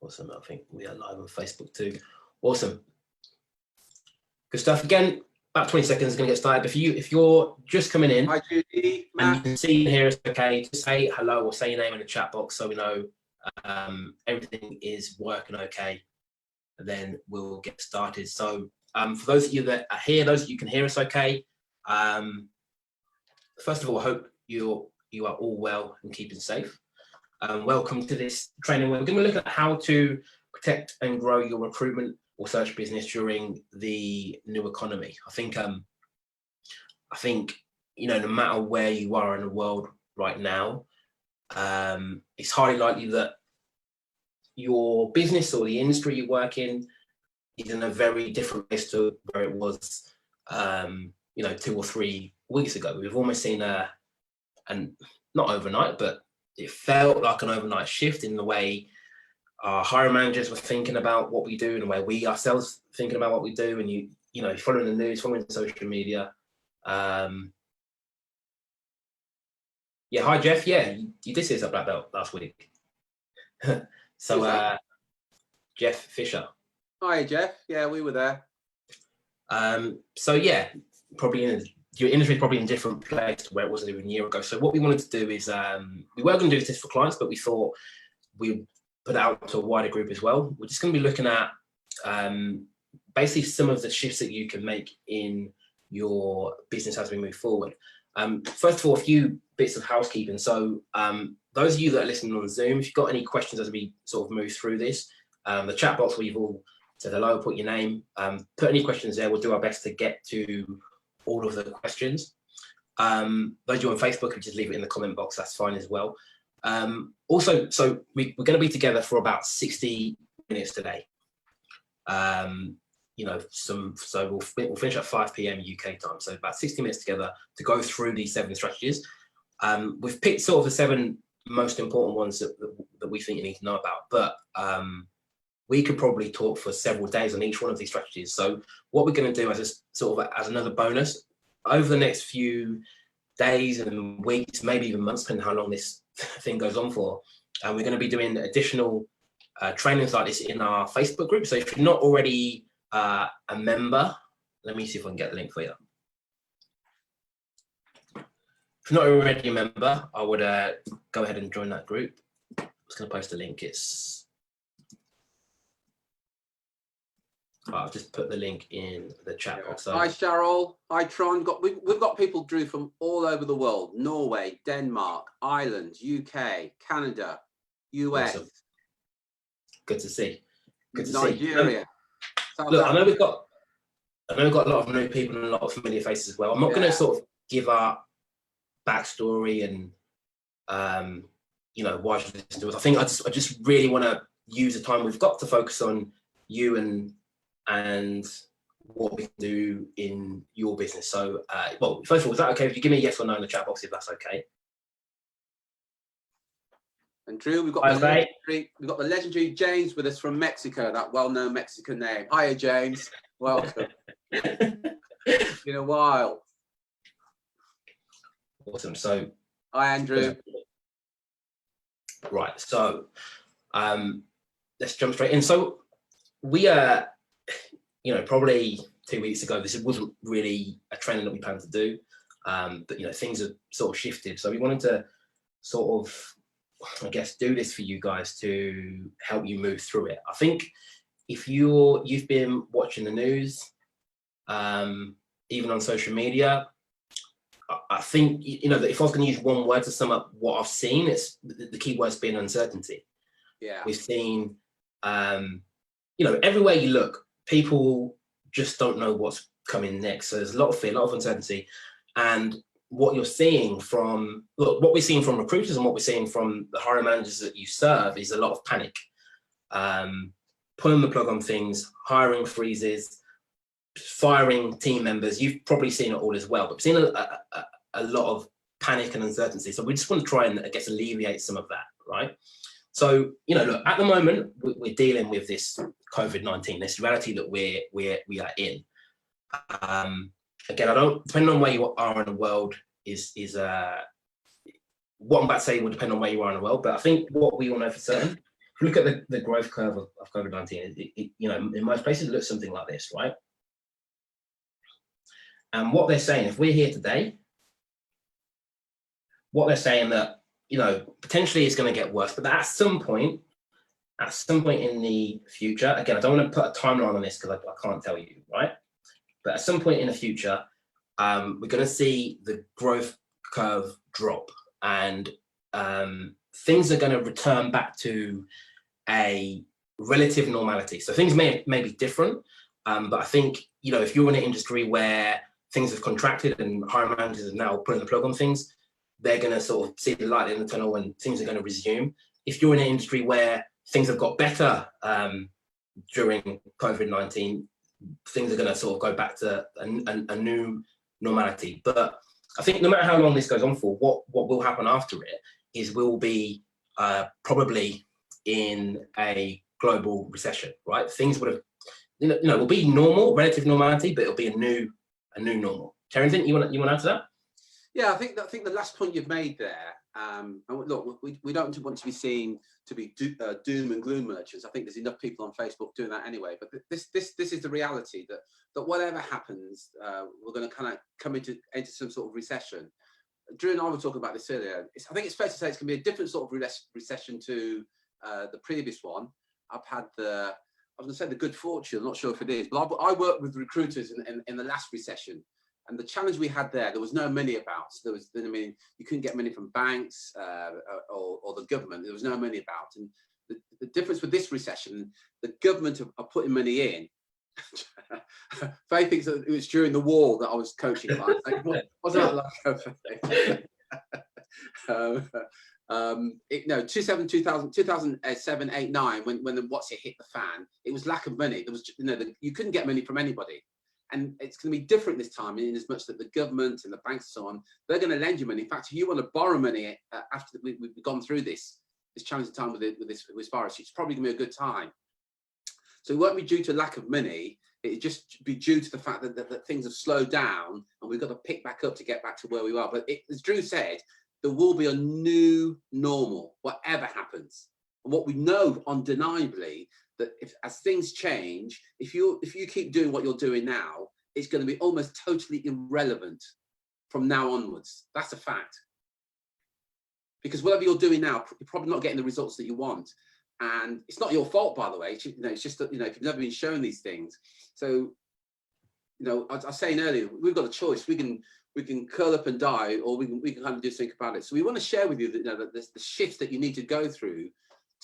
Awesome. I think we are live on Facebook too. Awesome. Good stuff. Again, about 20 seconds is going to get started. But if you're just coming in, hi Judy, and Matt. you can see and hear us okay, just say hello or say your name in the chat box so we know everything is working okay. And then we'll get started. So for those of you that are here, those of you can hear us okay, first of all, I hope you are all well and keeping safe. Welcome to this training where we're going to look at how to protect and grow your recruitment or search business during the new economy. I think no matter where you are in the world right now, it's highly likely that your business or the industry you work in is in a very different place to where it was 2 or 3 weeks ago. We've almost seen and not overnight, but it felt like an overnight shift in the way our hiring managers were thinking about what we do and the way we ourselves thinking about what we do. And you following the news, following social media. Hi Jeff. Yeah, you did see us up black belt last week. So Jeff Fisher. Hi Jeff. Yeah, we were there. So yeah, probably your industry is probably in a different place to where it was even a year ago. So what we wanted to do is we were going to do this for clients, but we thought we'd put it out to a wider group as well. We're just going to be looking at basically some of the shifts that you can make in your business as we move forward. First of all, a few bits of housekeeping. So those of you that are listening on Zoom, if you've got any questions as we sort of move through this, the chat box where you've all said hello, put your name, put any questions there. We'll do our best to get to all of the questions. Those of you on Facebook, just leave it in the comment box, that's fine as well. Also, so we're going to be together for about 60 minutes today. So we'll finish at 5 p.m. UK time. So about 60 minutes together to go through these 7 strategies. We've picked sort of the 7 most important ones that we think you need to know about, but we could probably talk for several days on each one of these strategies. So what we're going to do as another bonus over the next few days and weeks, maybe even months, depending on how long this thing goes on for, we're going to be doing additional trainings like this in our Facebook group. So if you're not already a member, let me see if I can get the link for you. If you're not already a member, I would go ahead and join that group. I'm just going to post a link. I'll just put the link in the chat box. Hi Cheryl, hi Tron. We've got people, Drew, from all over the world: Norway, Denmark, Ireland, UK, Canada, US. Awesome. Good to see. Good to Nigeria. see. Look, I know we've got a lot of new people and a lot of familiar faces as well. I'm not going to sort of give our backstory and why should listen to us. I think I just really want to use the time we've got to focus on you and what we can do in your business. So, first of all, is that okay if you give me a yes or no in the chat box, if that's okay? And Drew, we've got the legendary James with us from Mexico, that well-known Mexican name. Hiya, James. Welcome. It's been a while. Awesome. So, hi, Andrew. Right. So, let's jump straight in. So, we are, probably 2 weeks ago, this wasn't really a training that we planned to do, but things have sort of shifted. So we wanted to sort of, I guess, do this for you guys to help you move through it. I think if you've been watching the news, even on social media, I think that if I was going to use one word to sum up what I've seen, it's the key word's been uncertainty. Yeah, we've seen, everywhere you look, people just don't know what's coming next. So there's a lot of fear, a lot of uncertainty, and what we're seeing from recruiters and what we're seeing from the hiring managers that you serve is a lot of panic, pulling the plug on things, hiring freezes, firing team members. You've probably seen it all as well, but we've seen a lot of panic and uncertainty. So we just want to try and, I guess, alleviate some of that, right? So, look, at the moment, we're dealing with this COVID-19, this reality that we are in. Again, depending on where you are in the world is what I'm about to say will depend on where you are in the world, but I think what we all know for certain look at the growth curve of COVID-19, you know, in most places it looks something like this, right? And what they're saying, if we're here today, what they're saying that, you know, potentially it's going to get worse, but at some point in the future, again, I don't want to put a timeline on this because I can't tell you, right? But at some point in the future, we're going to see the growth curve drop, and things are going to return back to a relative normality. So things may be different, but I think, you know, if you're in an industry where things have contracted and hiring managers are now putting the plug on things, they're going to sort of see the light in the tunnel and things are going to resume. If you're in an industry where things have got better during COVID-19, things are going to sort of go back to a new normality. But I think no matter how long this goes on for, what will happen after it is we'll be probably in a global recession, right? Things would have, you know, will be normal, relative normality, but it'll be a new normal. Terry, anything you want to add to that? Yeah, I think the last point you've made there, and look, we don't want to be seen to be doom and gloom merchants. I think there's enough people on Facebook doing that anyway. But this is the reality that whatever happens, we're going to kind of come into some sort of recession. Drew and I were talking about this earlier. I think it's fair to say it's going to be a different sort of recession to the previous one. I've had I was going to say the good fortune. I'm not sure if it is, but I worked with recruiters in the last recession. And the challenge we had there was no money about. So you couldn't get money from banks or the government. There was no money about. And the difference with this recession, the government are putting money in. Faye thinks that it was during the war that I was coaching. Like, what's that like? 2007, 8, 9, when the what's it hit the fan, it was lack of money. There was, you know, you couldn't get money from anybody. And it's going to be different this time in as much that the government and the banks and so on, they're going to lend you money. In fact, if you want to borrow money after we've gone through this challenging time with this virus, it's probably going to be a good time. So it won't be due to lack of money. It'll just be due to the fact that things have slowed down and we've got to pick back up to get back to where we are. But as Drew said, there will be a new normal, whatever happens. And what we know undeniably, that as things change, if you keep doing what you're doing now, it's going to be almost totally irrelevant from now onwards. That's a fact. Because whatever you're doing now, you're probably not getting the results that you want. And it's not your fault, by the way. You know, it's just that, you know, if you've never been shown these things. So, you know, I was saying earlier, we've got a choice. We can curl up and die, or we can kind of just think about it. So we want to share with you that, you know, that the shifts that you need to go through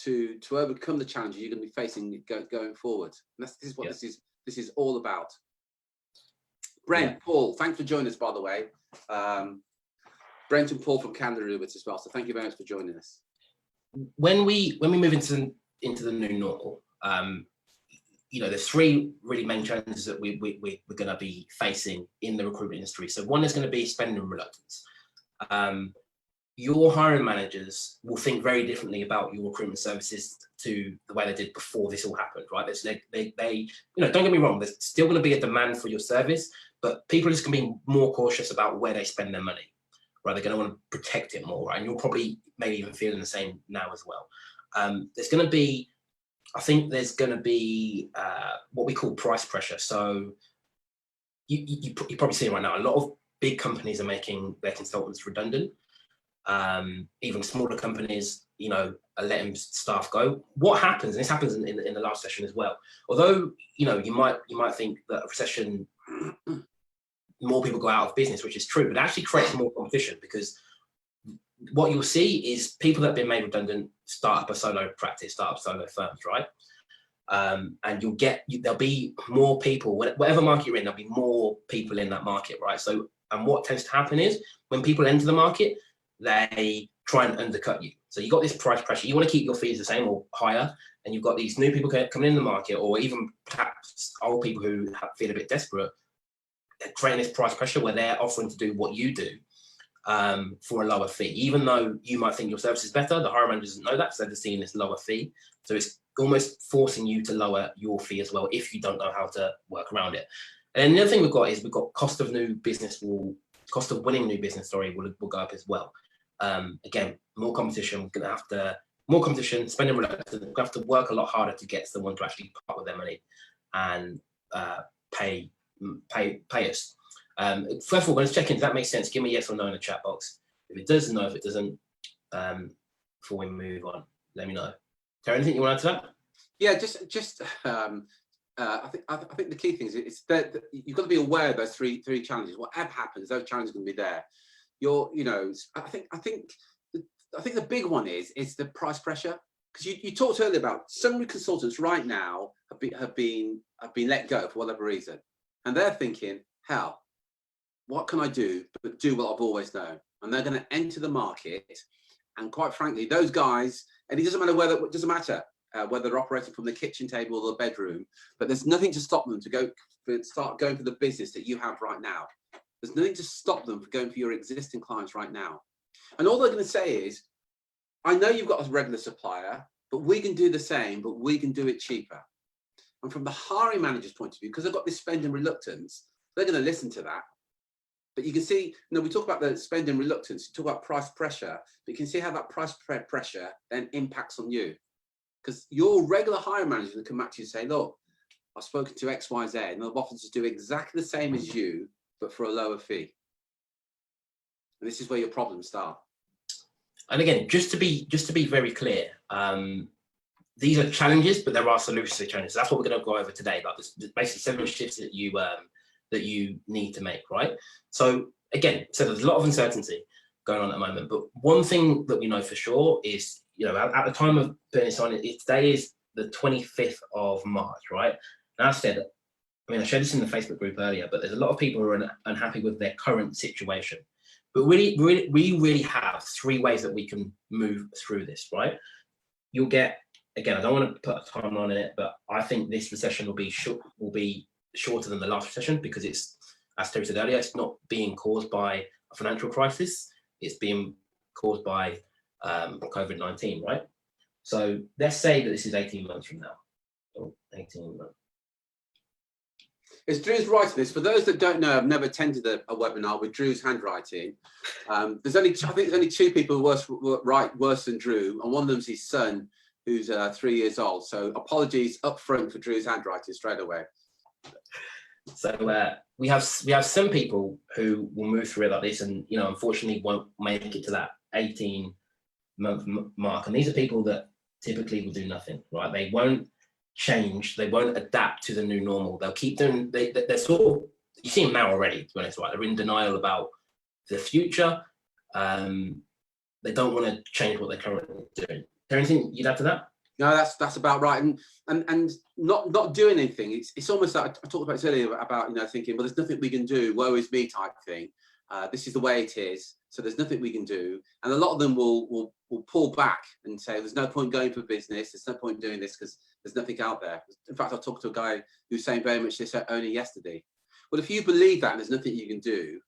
to overcome the challenges you're going to be facing going forward. And this is what this is all about. Brent, Paul, thanks for joining us, by the way. Brent and Paul from Canada with us as well. So thank you very much for joining us. When we move into the new normal, you know, there's three really main challenges that we're going to be facing in the recruitment industry. So one is going to be spending reluctance. Your hiring managers will think very differently about your recruitment services to the way they did before this all happened, right? They you know, don't get me wrong, there's still going to be a demand for your service, but people are just going to be more cautious about where they spend their money, right? They're going to want to protect it more, right? And you're probably maybe even feeling the same now as well. There's going to be, I think there's going to be what we call price pressure. So you probably see right now, a lot of big companies are making their consultants redundant. Even smaller companies, you know, are letting staff go. What happens, and this happens in the last session as well, although, you know, you might think that a recession, more people go out of business, which is true, but it actually creates more competition, because what you'll see is people that have been made redundant start up a solo practice, start up solo firms, right? And there'll be more people, whatever market you're in, there'll be more people in that market, right? So, and what tends to happen is when people enter the market, they try and undercut you. So you've got this price pressure. You want to keep your fees the same or higher, and you've got these new people coming in the market, or even perhaps old people who feel a bit desperate, creating this price pressure where they're offering to do what you do for a lower fee. Even though you might think your service is better, the hiring manager doesn't know that, so they're just seeing this lower fee. So it's almost forcing you to lower your fee as well if you don't know how to work around it. And then the other thing we've got cost of winning new business will go up as well. Again, more competition. We're going to have to more competition, spending reluctant. We have to work a lot harder to get someone to actually part with their money and pay us. First of all, let's check in. Does that make sense? Give me yes or no in the chat box. If it does, no. If it doesn't, before we move on, let me know. Is there anything you want to add to that? Yeah, I think the key thing is that you've got to be aware of those three challenges. Whatever happens, those challenges are going to be there. I think the big one is the price pressure, because you talked earlier about some consultants right now have been let go for whatever reason, and they're thinking, hell, what can I do but do what I've always known? And they're going to enter the market, and quite frankly, those guys, and it doesn't matter whether they're operating from the kitchen table or the bedroom, but there's nothing to stop them to start going for the business that you have right now. There's nothing to stop them from going for your existing clients right now. And all they're going to say is, I know you've got a regular supplier, but we can do the same, but we can do it cheaper. And from the hiring manager's point of view, because they've got this spending reluctance, they're going to listen to that. But you can see, we talk about the spending reluctance, you talk about price pressure, but you can see how that price pressure then impacts on you. Because your regular hiring manager can come back to you and say, look, I've spoken to X, Y, Z, and they've offered to do exactly the same as you, but for a lower fee. And this is where your problems start. And again, just to be very clear, these are challenges, but there are solutions to challenges. That's what we're going to go over today. About this, basically 7 shifts that you need to make, right? So again, there's a lot of uncertainty going on at the moment. But one thing that we know for sure is, at the time of putting this on, today is the 25th of March, right? And I said, I shared this in the Facebook group earlier, but there's a lot of people who are unhappy with their current situation. But we really have 3 ways that we can move through this, right? You'll get, again, I don't want to put a timeline on it, but I think this recession will be shorter than the last recession, because it's, as Terry said earlier, it's not being caused by a financial crisis. It's being caused by COVID-19, right? So let's say that this is 18 months from now. 18 months. As Drew's writing this, for those that don't know, I've never attended a webinar with Drew's handwriting. I think there's only 2 people who write worse than Drew, and one of them's his son, who's 3 years old. So apologies up front for Drew's handwriting straight away. So we have some people who will move through it like this, and unfortunately won't make it to that 18-month mark. And these are people that typically will do nothing, right? They won't change, they won't adapt to the new normal. They'll keep doing, they're sort of, you see them now already, to be honest, right? They're in denial about the future. They don't want to change what they're currently doing. Is there anything you'd add to that? No, that's about right. And not doing anything. It's almost like I talked about this earlier about thinking, well, there's nothing we can do, woe is me type thing. This is the way it is, so there's nothing we can do. And a lot of them will pull back and say, there's no point going for business, there's no point doing this because there's nothing out there. In fact, I talked to a guy who's saying very much this only yesterday. Well, if you believe that and there's nothing you can do,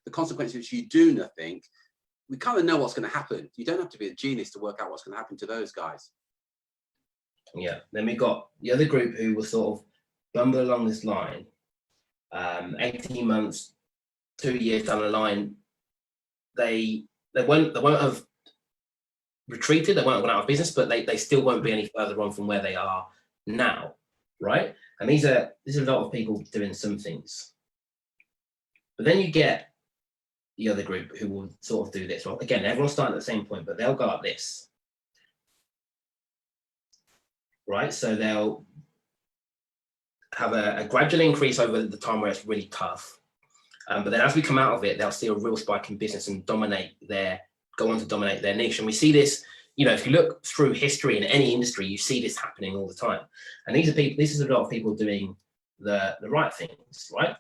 the consequence is you do nothing, we kind of know what's going to happen. You don't have to be a genius to work out what's going to happen to those guys. Yeah, then we got the other group who will sort of bumble along this line, 18 months, 2 years down the line, they won't have retreated, they won't have gone out of business, but they still won't be any further on from where they are now, right? And these are a lot of people doing some things. But then you get the other group who will sort of do this. Well, again, everyone's starting at the same point, but they'll go like this. Right, so they'll have a gradual increase over the time where it's really tough, but then as we come out of it, they'll see a real spike in business and go on to dominate their niche. And we see this, if you look through history in any industry, you see this happening all the time. And these are people. This is a lot of people doing the right things, right?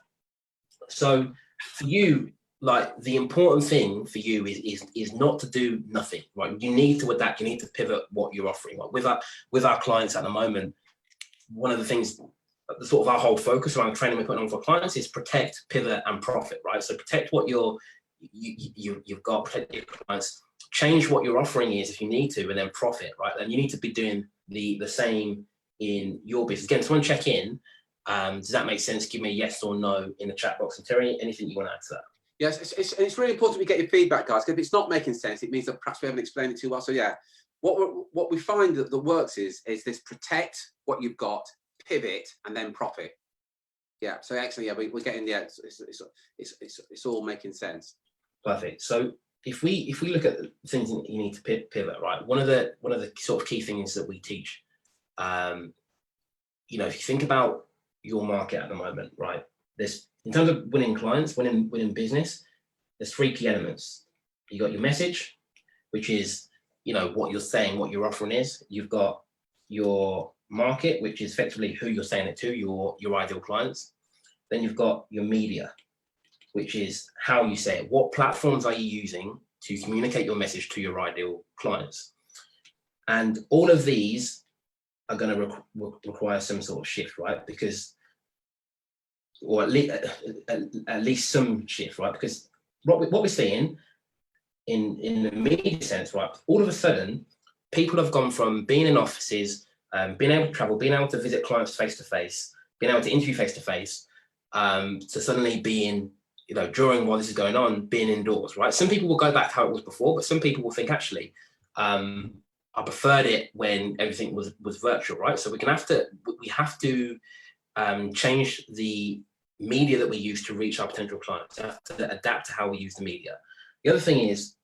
So for you, like, the important thing for you is not to do nothing, right? You need to adapt. You need to pivot what you're offering. Like with our clients at the moment, one of the things, the sort of our whole focus around the training we're putting on for clients is protect, pivot, and profit, right? So protect what you've got, protect your clients, change what your offering is if you need to, and then profit, right? And you need to be doing the same in your business. Again, someone check in. Does that make sense? Give me a yes or no in the chat box. And Terry, anything you want to add to that? Yes, it's really important we get your feedback, guys, because if it's not making sense, it means that perhaps we haven't explained it too well. So yeah, what we find that works is this: protect what you've got, pivot, and then profit. Yeah. So actually, yeah, we're getting it's all making sense. Perfect. So if we look at the things that you need to pivot, right? One of the sort of key things that we teach, you know, if you think about your market at the moment, right? There's, in terms of winning clients, winning business, there's three key elements. You got your message, which is, you know, what you're saying, what your offering is. You've got your market, which is effectively who you're saying it to, your ideal clients. Then you've got your media, which is how you say it. What platforms are you using to communicate your message to your ideal clients? And all of these are going to require some sort of shift, right? Because, or at least some shift, right? Because what we're seeing in the media sense, right? All of a sudden, people have gone from being in offices, being able to travel, being able to visit clients face to face, being able to interview face to face, to suddenly being, you know, during while this is going on, being indoors, right? Some people will go back to how it was before, but some people will think, actually, I preferred it when everything was virtual, right? So we have to change the media that we use to reach our potential clients. We have to adapt to how we use the media. The other thing is,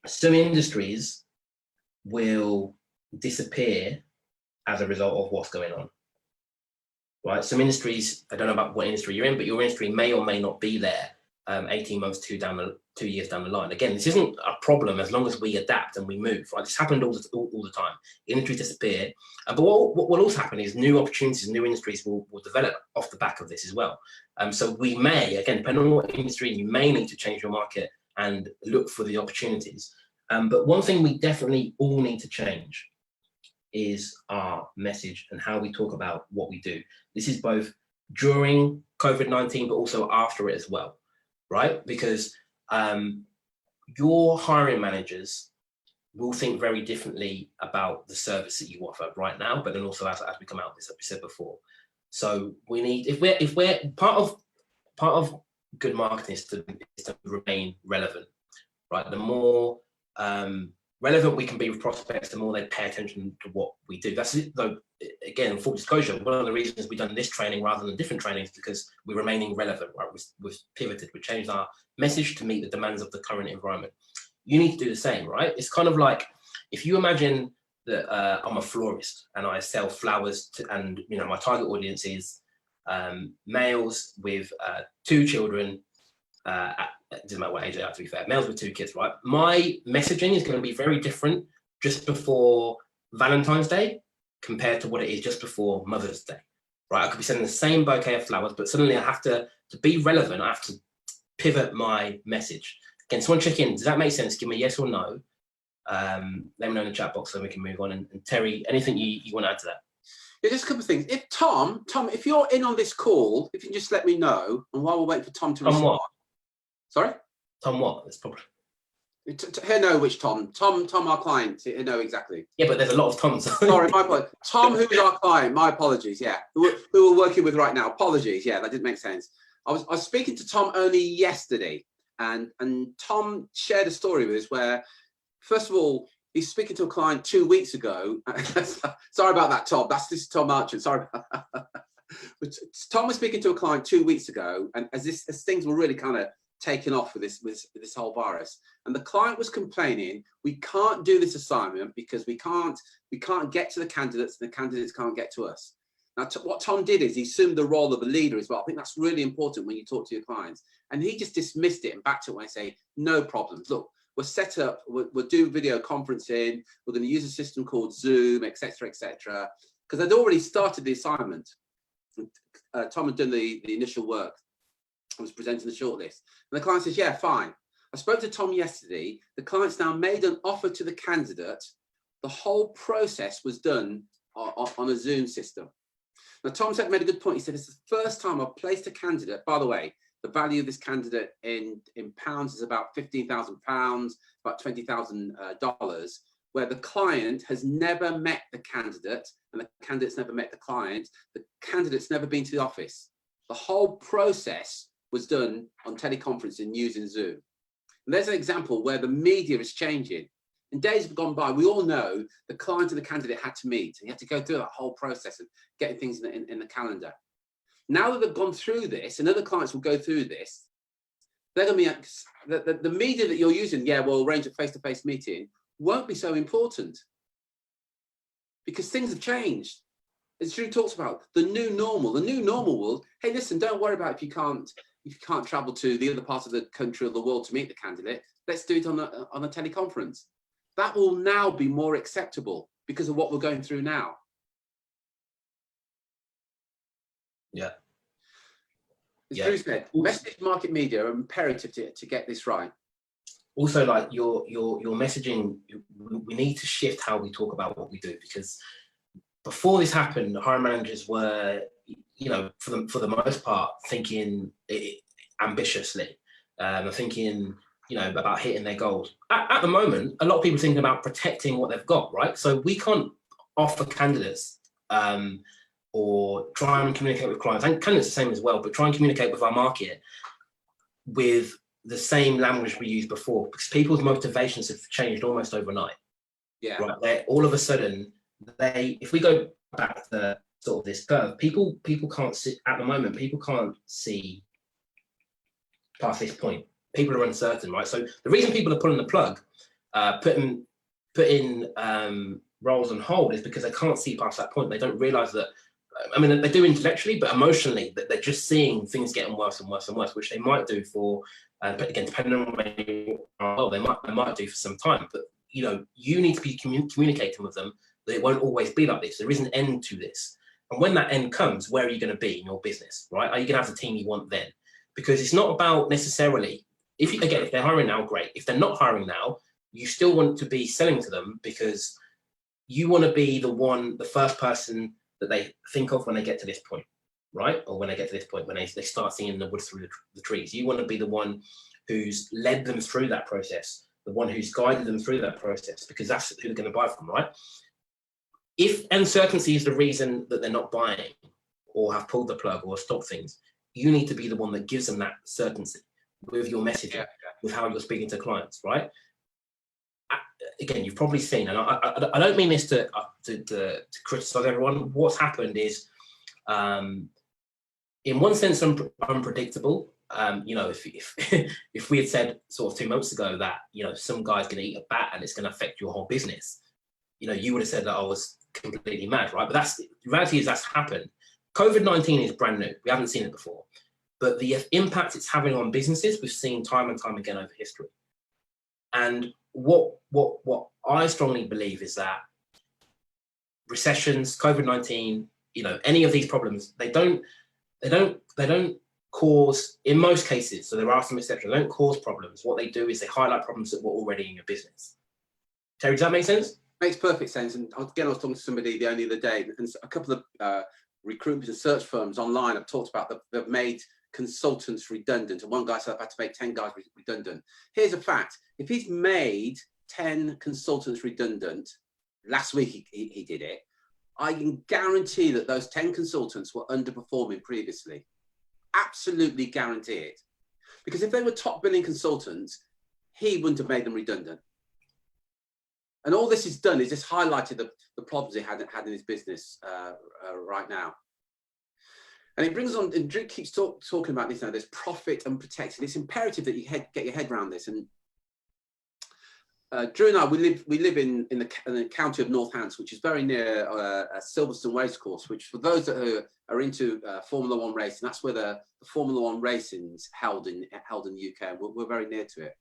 some industries will disappear as a result of what's going on, right? Some industries, I don't know about what industry you're in, but your industry may or may not be there 18 months, 2 years down the line. Again, this isn't a problem as long as we adapt and we move, right? This happened all the time. Industries disappear. But what will also happen is new opportunities, new industries will develop off the back of this as well. So we may, again, depending on what industry, you may need to change your market and look for the opportunities. But one thing we definitely all need to change is our message and how we talk about what we do. This is both during COVID-19, but also after it as well, right? Because your hiring managers will think very differently about the service that you offer right now, but then also as we come out, as we said before. So we need, if we're part of good marketing is to remain relevant, right? The more relevant we can be with prospects, the more they pay attention to what we do. That's it, though. Again, full disclosure, one of the reasons we've done this training rather than different trainings is because we're remaining relevant, right? We've pivoted, we changed our message to meet the demands of the current environment. You need to do the same, right? It's kind of like, if you imagine that I'm a florist and I sell flowers and, you know, my target audience is males with 2 children, it doesn't matter what age they are, to be fair, males with 2 kids, right? My messaging is going to be very different just before Valentine's Day compared to what it is just before Mother's Day, right? I could be sending the same bouquet of flowers, but suddenly I have to be relevant, I have to pivot my message. Again, someone check in, does that make sense? Give me a yes or no. Let me know in the chat box so we can move on. And Terry, anything you want to add to that? Yeah, just a couple of things. If Tom, if you're in on this call, if you can just let me know, and while we're waiting for Tom to respond. What? Sorry? Tom what? It's probably... He'll know which Tom. Tom, our client. He'll know exactly. Yeah, but there's a lot of Toms. Sorry, my apologies. Tom, who's our client? My apologies. Yeah, who we're working with right now. Apologies. Yeah, that didn't make sense. I was speaking to Tom only yesterday, and Tom shared a story with us where, first of all, he's speaking to a client 2 weeks ago. Sorry about that, Tom. This is Tom Archant. Sorry about that. But Tom was speaking to a client 2 weeks ago, and as things were really kind of taken off with this whole virus, and the client was complaining, we can't do this assignment because we can't get to the candidates, and the candidates can't get to us. Now, what Tom did is he assumed the role of a leader as well. I think that's really important when you talk to your clients, and he just dismissed it and backed it when I say no problems. Look, we're set up, we'll do video conferencing, we're going to use a system called Zoom, etc., etc. Because I'd already started the assignment. Tom had done the initial work. I was presenting the shortlist, and the client says, yeah, fine. I spoke to Tom yesterday. The client's now made an offer to the candidate. The whole process was done on a Zoom system. Now, Tom made a good point. He said, it's the first time I've placed a candidate. By the way, the value of this candidate in pounds is about £15,000, about $20,000, where the client has never met the candidate and the candidate's never met the client. The candidate's never been to the office. The whole process was done on teleconferencing using Zoom. And there's an example where the media is changing. In days have gone by, we all know the client and the candidate had to meet, and you had to go through that whole process of getting things in the calendar. Now that they've gone through this, and other clients will go through this, they're going to be, the media that you're using, yeah, we'll arrange a face-to-face meeting, won't be so important because things have changed. As Drew talks about, the new normal will, hey, listen, don't worry about if you can't travel to the other part of the country or the world to meet the candidate. Let's do it on a teleconference. That will now be more acceptable because of what we're going through now. Yeah. As Drew said, message market media are imperative to get this right. Also, like your messaging, we need to shift how we talk about what we do, because before this happened, hiring managers were, you know, for the most part, thinking ambitiously, thinking, you know, about hitting their goals. At the moment, a lot of people are thinking about protecting what they've got, right? So we can't offer candidates or try and communicate with clients, and candidates the same as well, but try and communicate with our market with the same language we used before, because people's motivations have changed almost overnight. Yeah. Right. They're, all of a sudden, if we go back to sort of this curve, people can't see at the moment. People can't see past this point. People are uncertain, right? So the reason people are pulling the plug, putting roles on hold, is because they can't see past that point. They don't realise that. I mean, they do intellectually, but emotionally, that they're just seeing things getting worse and worse and worse, which they might do for, but again, depending on where you are, they might do for some time. But you know, you need to be communicating with them that it won't always be like this. There is an end to this, and when that end comes, where are you going to be in your business, right? Are you going to have the team you want then? Because it's not about necessarily. If they're hiring now, great. If they're not hiring now, you still want to be selling to them, because you want to be the first person that they think of when they get to this point, right? Or when they get to this point, when they start seeing the wood through the trees. You want to be the one who's led them through that process, the one who's guided them through that process, because that's who they're going to buy from, right? If uncertainty is the reason that they're not buying or have pulled the plug or stopped things, you need to be the one that gives them that certainty with your messaging, with how you're speaking to clients, right? Again, you've probably seen, and I don't mean this to criticize everyone. What's happened is, in one sense, unpredictable. You know, if we had said sort of 2 months ago that, you know, some guy's going to eat a bat and it's going to affect your whole business, you know, you would have said that I was completely mad, right? But the reality is that's happened. COVID-19 is brand new. We haven't seen it before, but the impact it's having on businesses, we've seen time and time again over history. And what I strongly believe is that recessions, COVID-19, you know, any of these problems, they don't cause, in most cases, so there are some exceptions, they don't cause problems. What they do is they highlight problems that were already in your business. Terry, does that make sense? Makes perfect sense. And again, I was talking to somebody the other day, and a couple of recruitment and search firms online have talked about they've made consultants redundant. And one guy said, I've had to make 10 guys redundant. Here's a fact. If he's made 10 consultants redundant, last week he did it, I can guarantee that those 10 consultants were underperforming previously. Absolutely guarantee it. Because if they were top billing consultants, he wouldn't have made them redundant. And all this has done is just highlighted the problems he had in his business right now. And it brings on, and Drew keeps talking about this now, there's profit and protection. It's imperative that you get your head around this. And Drew and I, we live in the county of Northants, which is very near Silverstone Racecourse, which for those that are into Formula One racing, that's where the Formula One racing's held in the UK. We're very near to it.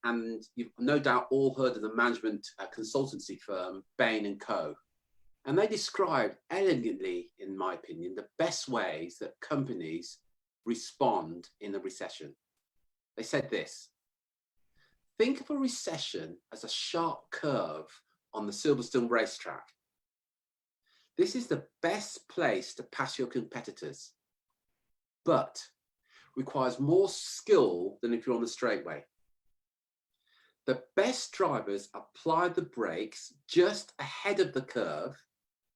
And you've no doubt all heard of the management consultancy firm, Bain & Co. And they describe elegantly, in my opinion, the best ways that companies respond in a recession. They said this: think of a recession as a sharp curve on the Silverstone racetrack. This is the best place to pass your competitors, but requires more skill than if you're on the straightaway. The best drivers apply the brakes just ahead of the curve.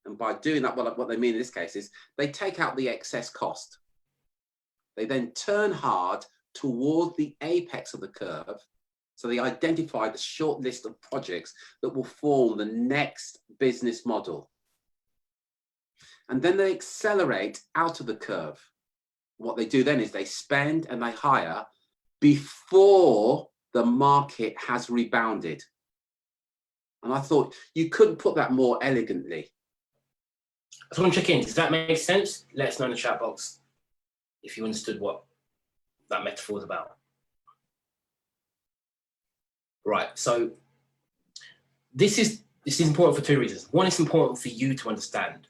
And by doing that, what they mean in this case is they take out the excess cost. They then turn hard toward the apex of the curve So they identify the short list of projects that will form the next business model. And then they accelerate out of the curve. What they do then is they spend and they hire before the market has rebounded. And I thought you couldn't put that more elegantly. I just want to check in. Does that make sense? Let us know in the chat box if you understood what that metaphor is about. Right. So this is important for two reasons. One, it's important for you to understand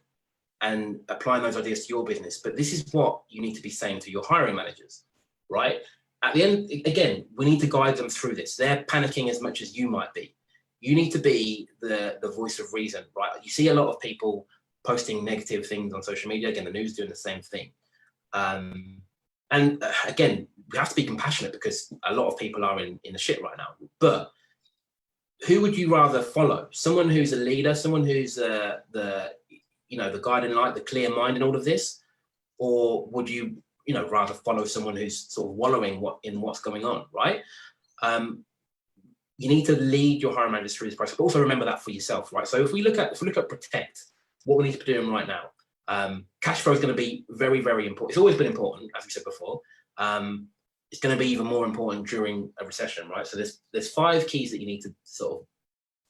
and applying those ideas to your business. But this is what you need to be saying to your hiring managers, right? At the end, again, we need to guide them through this. They're panicking as much as you might be. You need to be the voice of reason, right? You see a lot of people posting negative things on social media. Again, the news doing the same thing. And again, we have to be compassionate because a lot of people are in the shit right now. But who would you rather follow? Someone who's a leader, someone who's the guiding light, the clear mind in all of this? Or would you rather follow someone who's sort of wallowing in what's going on, right? You need to lead your hiring managers through this process, but also remember that for yourself, right? So if we look at protect, what we need to be doing right now, cash flow is going to be very, very important. It's always been important, as we said before. It's going to be even more important during a recession, right? So there's 5 keys that you need to sort of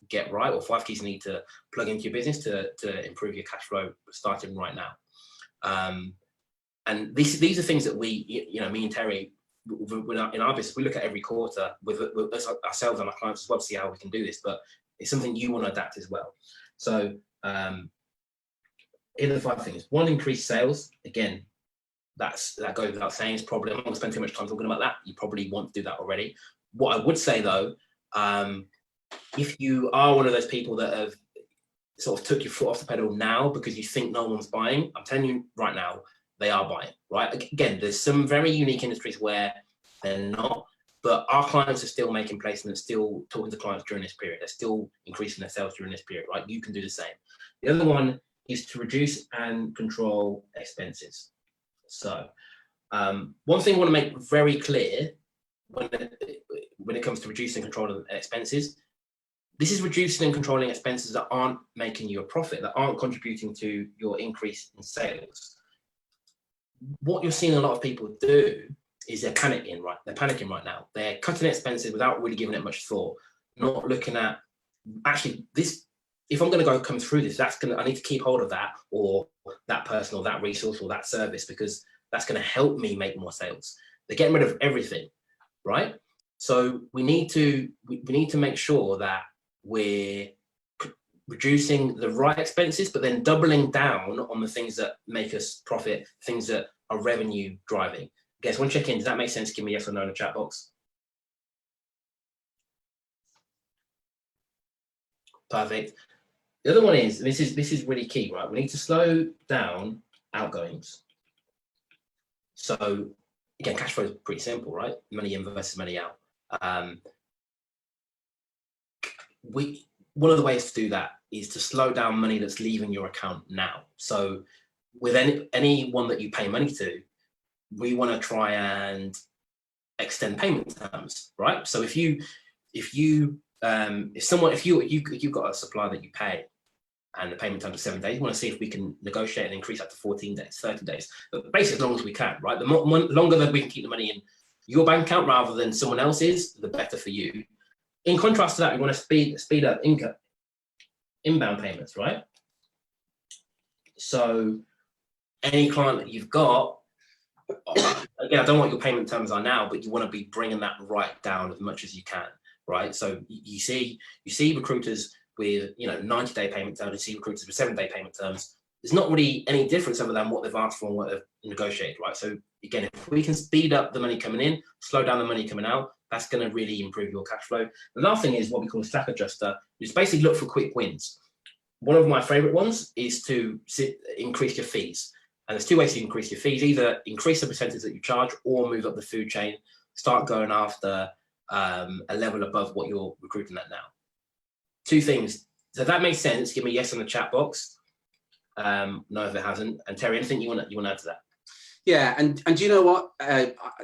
get right, or 5 keys you need to plug into your business to improve your cash flow starting right now. And these are things that we, me and Terry, in our business, we look at every quarter with ourselves and our clients as well to see how we can do this, but it's something you want to adapt as well. So here are the 5 things. 1, increase sales. Again, that goes without saying. It's probably, I'm not going to spend too much time talking about that. You probably want to do that already. What I would say though, if you are one of those people that have sort of took your foot off the pedal now because you think no one's buying, I'm telling you right now, they are buying, right? Again, there's some very unique industries where they're not, but our clients are still making placements, still talking to clients during this period. They're still increasing their sales during this period, right? You can do the same. The other one is to reduce and control expenses. So one thing I want to make very clear when it comes to reducing and controlling expenses, this is reducing and controlling expenses that aren't making you a profit, that aren't contributing to your increase in sales. What you're seeing a lot of people do is they're panicking right now. They're cutting expenses without really giving it much thought, not looking at actually this. If I'm going to come through this, I need to keep hold of that or that person or that resource or that service because that's going to help me make more sales. They're getting rid of everything, right? So we need to make sure that we're reducing the right expenses, but then doubling down on the things that make us profit, things that are revenue driving. Guys, want to check in? Does that make sense? Give me yes or no in the chat box. Perfect. The other one is, this is really key, right? We need to slow down outgoings. So again, cash flow is pretty simple, right? Money in versus money out. One of the ways to do that is to slow down money that's leaving your account now. So with anyone that you pay money to, we want to try and extend payment terms, right? So if you've got a supplier that you pay and the payment terms are 7 days, we want to see if we can negotiate and increase that to 14 days, 30 days, but basically as long as we can, right? The longer that we can keep the money in your bank account rather than someone else's, the better for you. In contrast to that, we want to speed up inbound payments, right? So any client that you've got, again, I don't know what your payment terms are now, but you want to be bringing that right down as much as you can, right? So you see recruiters with 90-day payment terms, you see recruiters with 7-day payment terms. There's not really any difference other than what they've asked for and what they've negotiated, right? So again, if we can speed up the money coming in, slow down the money coming out, that's going to really improve your cash flow. The last thing is what we call a stack adjuster, which is basically look for quick wins. One of my favorite ones is to increase your fees. And there's 2 ways to increase your fees: either increase the percentage that you charge or move up the food chain, start going after a level above what you're recruiting at now. 2 things. So that makes sense. Give me yes in the chat box. No, if it hasn't. And Terry, anything you want to add to that? Yeah, and you know what?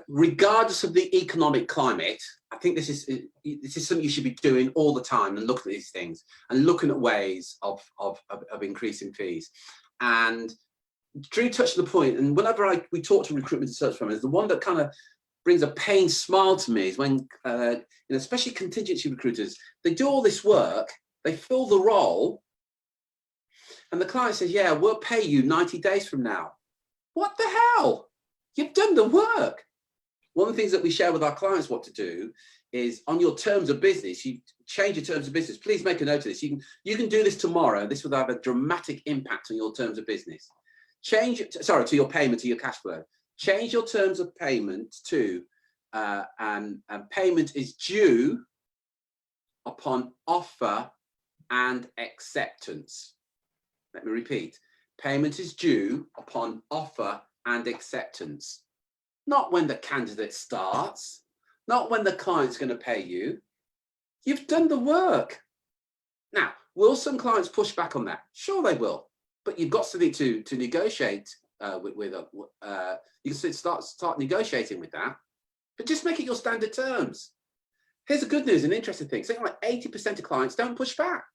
Regardless of the economic climate, I think this is something you should be doing all the time, and looking at these things and looking at ways of increasing fees. And Drew touched on the point, and whenever we talk to recruitment and search firms, the one that kind of brings a pain smile to me is when, especially contingency recruiters, they do all this work, they fill the role, and the client says, "Yeah, we'll pay you 90 days from now." What the hell? You've done the work. One of the things that we share with our clients what to do is on your terms of business, you change your terms of business. Please make a note of this. You can do this tomorrow. This will have a dramatic impact on your terms of business. To your payment, to your cash flow. Change your terms of payment to, and payment is due upon offer and acceptance. Let me repeat. Payment is due upon offer and acceptance. Not when the candidate starts, not when the client's going to pay you. You've done the work. Now, will some clients push back on that? Sure they will, but you've got something to negotiate with. You can start negotiating with that, but just make it your standard terms. Here's the good news and interesting thing. Something like 80% of clients don't push back.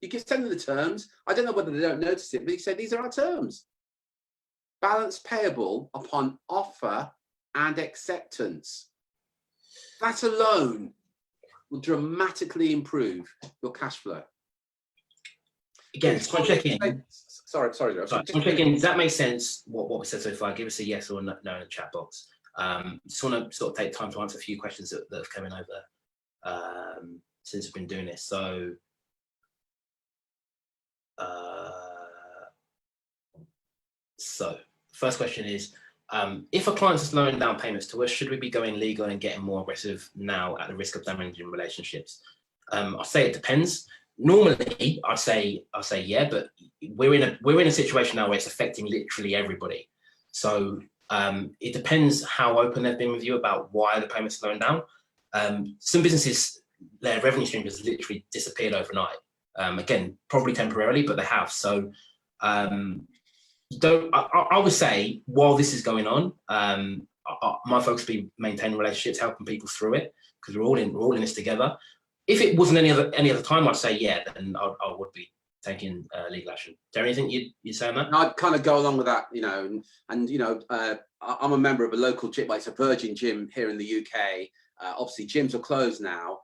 You can send them the terms. I don't know whether they don't notice it, but you say, these are our terms. Balance payable upon offer and acceptance. That alone will dramatically improve your cash flow. Again, just want to check in. Sorry. Does that make sense, what we said so far? Give us a yes or no in the chat box. Just want to sort of take time to answer a few questions that have come in over since we've been doing this. So first question is, if a client's slowing down payments to us, should we be going legal and getting more aggressive now at the risk of damaging relationships? I'll say it depends. Normally, I'd say yeah, but we're in a situation now where it's affecting literally everybody. So it depends how open they've been with you about why the payment's slowing down. Some businesses, their revenue stream has literally disappeared overnight. Again, probably temporarily, but they have. So I would say while this is going on, my focus will be maintaining relationships, helping people through it, because we're all in this together. If it wasn't any other time, I'd say yeah, then I would be taking legal action. Is there anything you'd say on that? I'd kind of go along with that, and I'm a member of a local gym, like it's a Virgin gym here in the UK. Obviously, gyms are closed now,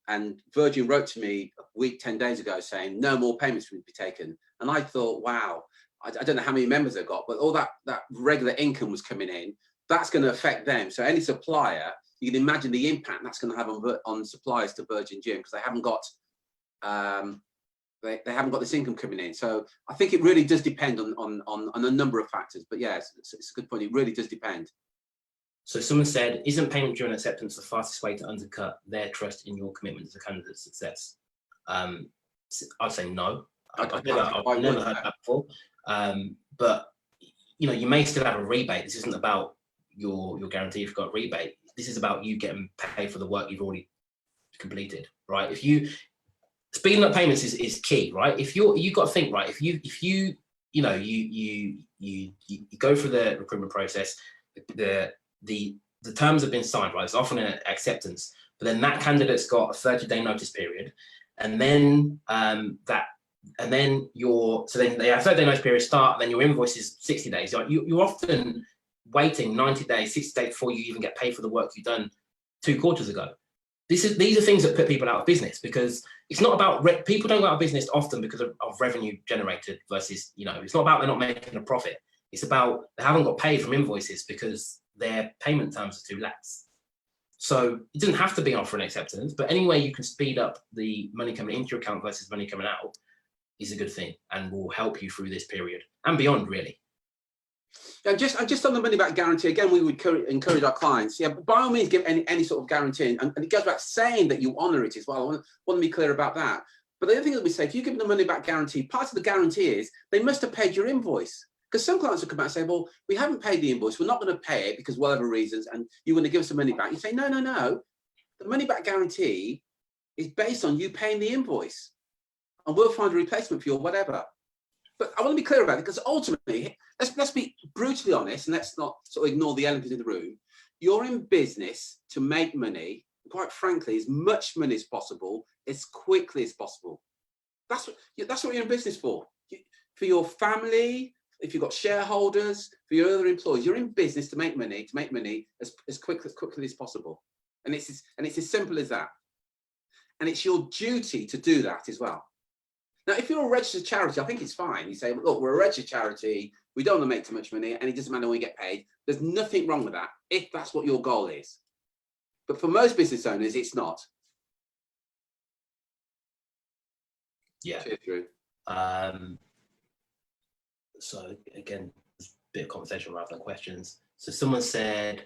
and Virgin wrote to me a week, 10 days ago saying no more payments would be taken. And I thought, wow, I don't know how many members they've got, but all that regular income was coming in. That's going to affect them. So any supplier, you can imagine the impact that's going to have on suppliers to Virgin Gym, because they haven't got they haven't got this income coming in. So I think it really does depend on a number of factors. But yeah, it's a good point. It really does depend. So someone said, isn't payment during acceptance the fastest way to undercut their trust in your commitment to the candidate's success? I'd say no. I've never heard that before. But you may still have a rebate. This isn't about your guarantee if you've got a rebate. This is about you getting paid for the work you've already completed, right? Speeding up payments is key, right? You've got to think, right? If you go through the recruitment process, the terms have been signed, right? It's often an acceptance, but then that candidate's got a 30-day notice period, and then then they have 30-day notice period start, and then your invoice is 60 days. You're often waiting 90 days, 60 days before you even get paid for the work you've done 2 quarters ago. These are things that put people out of business, because it's not about people don't go out of business often because of revenue generated versus, it's not about they're not making a profit. It's about they haven't got paid from invoices because their payment terms are too lax. So it doesn't have to be offer and acceptance, but any way you can speed up the money coming into your account versus money coming out is a good thing, and will help you through this period and beyond, really. And just on the money back guarantee, again, we would encourage our clients, by all means, give any sort of guarantee. And it goes back saying that you honour it as well. I want to be clear about that. But the other thing that we say, if you give them the money back guarantee, part of the guarantee is they must have paid your invoice. Because some clients will come back and say, well, we haven't paid the invoice. We're not going to pay it because whatever reasons, and you want to give us some money back. You say, no. The money back guarantee is based on you paying the invoice, and we'll find a replacement for you or whatever. But I want to be clear about it, because ultimately, let's be brutally honest, and let's not sort of ignore the elephant in the room. You're in business to make money, quite frankly, as much money as possible, as quickly as possible. That's what you're in business for. For your family, if you've got shareholders, for your other employees, you're in business to make money as quickly as possible. And it's as simple as that. And it's your duty to do that as well. Now, if you're a registered charity, I think it's fine. You say, look, we're a registered charity. We don't want to make too much money, and it doesn't matter when we get paid. There's nothing wrong with that, if that's what your goal is. But for most business owners, it's not. Yeah. Cheers, Drew. So again, a bit of conversation rather than questions. So someone said,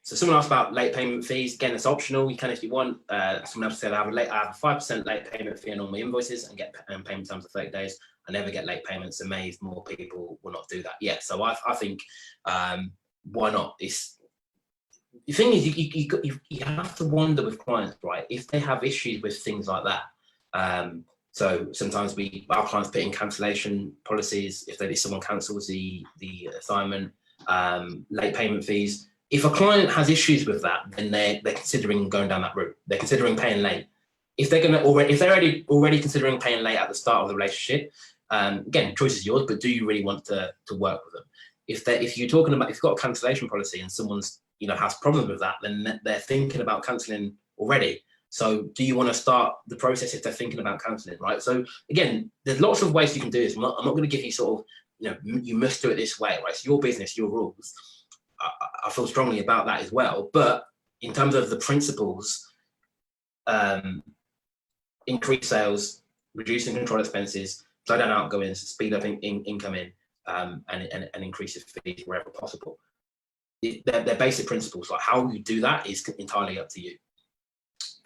so someone asked about late payment fees. Again, it's optional. You can if you want. Someone else said, I have a 5% late payment fee on all my invoices and get payment terms of 30 days. I never get late payments. Amazed more people will not do that. Yeah, so I think why not? The thing is, you have to wonder with clients, right? If they have issues with things like that. So sometimes our clients put in cancellation policies if someone cancels the assignment, late payment fees. If a client has issues with that, then they're considering going down that route. They're considering paying late. If they're already considering paying late at the start of the relationship, again, choice is yours. But do you really want to work with them? If you've got a cancellation policy and someone's has problems with that, then they're thinking about cancelling already. So do you want to start the process if they're thinking about cancelling, right? So again, there's lots of ways you can do this. I'm not going to give you sort of, you must do it this way, right? It's your business, your rules. I feel strongly about that as well. But in terms of the principles, increase sales, reducing control expenses, slow down outgoings, speed up incoming, and increase your fees wherever possible. They're basic principles. Like how you do that is entirely up to you.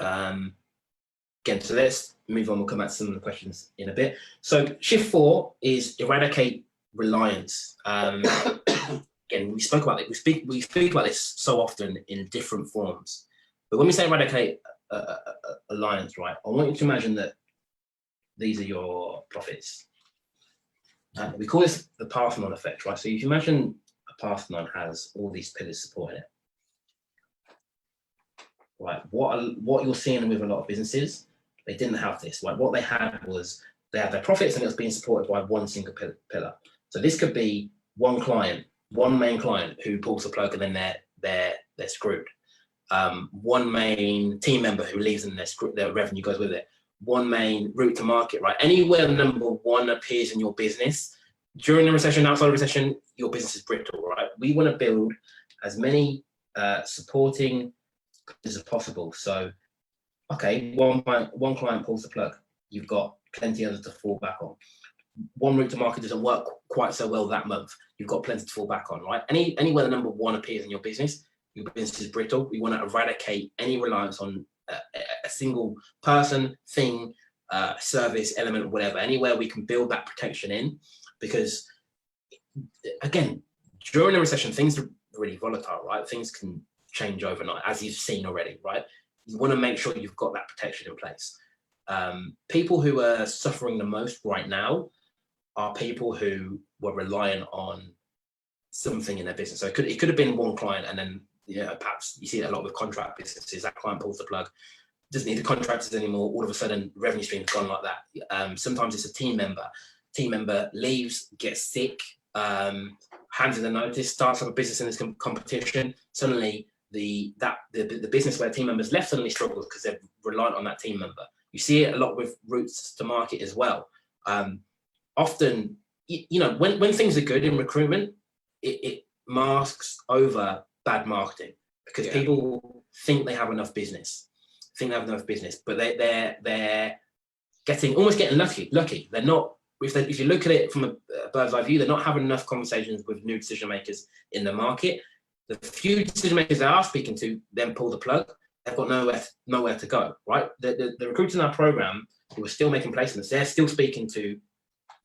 Again, so let's move on. We'll come back to some of the questions in a bit. So shift 4 is eradicate reliance. Again, we spoke about it. We speak about this so often in different forms. But when we say eradicate reliance, right, I want you to imagine that these are your profits. We call this the Parthenon effect, right? So if you imagine a Parthenon has all these pillars supporting it. Right, what you're seeing with a lot of businesses, they didn't have this. Like what they had was they had their profits and it was being supported by one single pillar. So this could be one client, one main client who pulls the plug and then they're screwed. One main team member who leaves and their revenue goes with it. One main route to market, right? Anywhere number one appears in your business during the recession, outside of recession, your business is brittle, right? We want to build as many supporting as possible. So, okay, one client pulls the plug. You've got plenty others to fall back on. One route to market doesn't work quite so well that month. You've got plenty to fall back on, right? Anywhere the number one appears in your business is brittle. We want to eradicate any reliance on a single person, thing, service, element, whatever. Anywhere we can build that protection in, because again, during a recession, things are really volatile, right? Things can change overnight, as you've seen already, right? You want to make sure you've got that protection in place. People who are suffering the most right now are people who were reliant on something in their business. So it could have been one client, and then perhaps you see it a lot with contract businesses. That client pulls the plug, doesn't need the contractors anymore. All of a sudden, revenue stream has gone like that. Sometimes it's a team member. Team member leaves, gets sick, hands in a notice, starts up a business in this competition. Suddenly, the business where team members left suddenly struggles because they're reliant on that team member. You see it a lot with routes to market as well. Often, when things are good in recruitment, it masks over bad marketing because people think they have enough business, but they're almost getting lucky. They're not. If you look at it from a bird's eye view, they're not having enough conversations with new decision makers in the market. The few decision makers they are speaking to then pull the plug. They've got nowhere to go, right? The recruiters in our program who are still making placements, they're still speaking to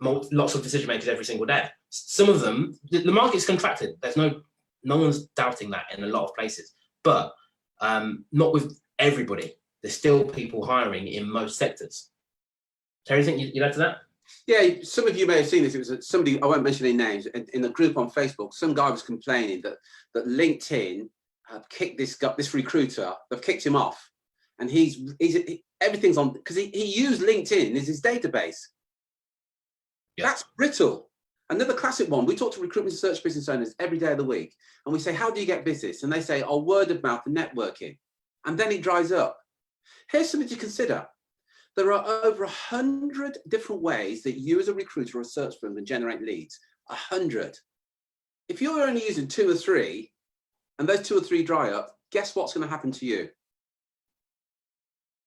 lots of decision makers every single day. Some of them, the market's contracted. There's no one's doubting that in a lot of places, but not with everybody. There's still people hiring in most sectors. Terry, anything you'd add to that? Yeah, some of you may have seen this. It was somebody, I won't mention any names, in a group on Facebook. Some guy was complaining that LinkedIn have kicked this recruiter. They've kicked him off, and everything's on because he used LinkedIn as his database. Yeah. That's brittle. Another classic one. We talk to recruitment and search business owners every day of the week, and we say, "How do you get business?" And they say, "Oh, word of mouth and networking," and then it dries up. Here's something to consider. There are over 100 different ways that you as a recruiter or a search firm can generate leads. 100. If you're only using 2 or 3, and those 2 or 3 dry up, guess what's going to happen to you?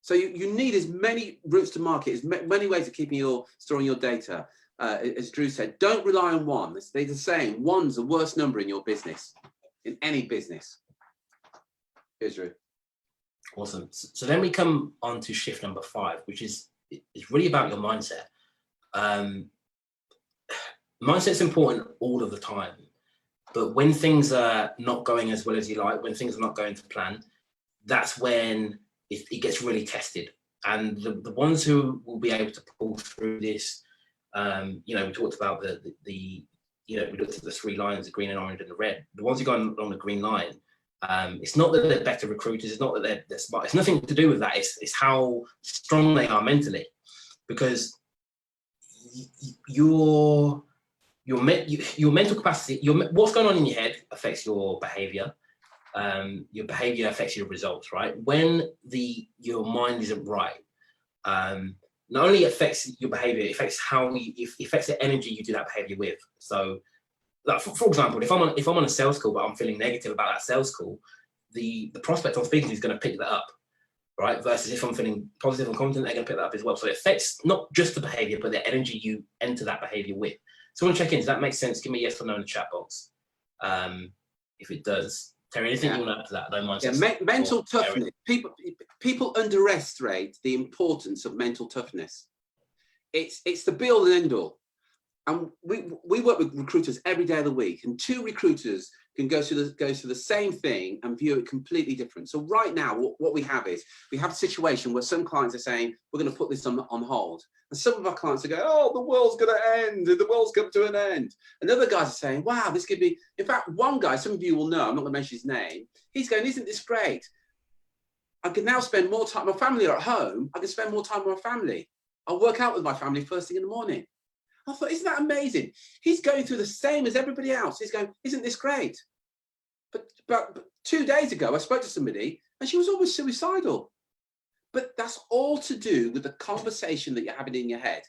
So you need as many routes to market, as many ways of storing your data. As Drew said, don't rely on one. They're the same. One's the worst number in your business, in any business. Here's Drew. Awesome. So then we come on to shift number 5, which is really about your mindset. Mindset's important all of the time, but when things are not going as well as you like, when things are not going to plan, that's when it gets really tested. And the ones who will be able to pull through this, we talked about we looked at the 3 lines, the green and orange and the red. The ones who go along the green line, it's not that they're better recruiters. It's not that they're smart. It's nothing to do with that. It's how strong they are mentally, because your mental capacity, what's going on in your head affects your behavior. Your behavior affects your results, right? When your mind isn't right, not only affects your behavior, it affects the energy you do that behavior with. So, like for example, if I'm on a sales call but I'm feeling negative about that sales call, the prospect I'm speaking to is going to pick that up, right? Versus if I'm feeling positive and confident, they're going to pick that up as well. So it affects not just the behavior, but the energy you enter that behavior with. So I want to check in. Does that make sense? Give me a yes or no in the chat box. If it does, Terry, anything you want to add to that? I don't mind. Yeah, mental toughness. People underestimate the importance of mental toughness. It's the be all and end all. And we work with recruiters every day of the week, and 2 recruiters can go through the same thing and view it completely different. So right now, what we have is we have a situation where some clients are saying, we're going to put this on hold. And some of our clients are going, oh, the world's going to end. The world's come to an end. And other guys are saying, wow, this could be, in fact, one guy, some of you will know, I'm not going to mention his name. He's going, isn't this great? I can now spend more time, my family are at home. I can spend more time with my family. I'll work out with my family first thing in the morning. I thought, isn't that amazing? He's going through the same as everybody else. He's going, isn't this great? But 2 days ago, I spoke to somebody and she was almost suicidal. But that's all to do with the conversation that you're having in your head.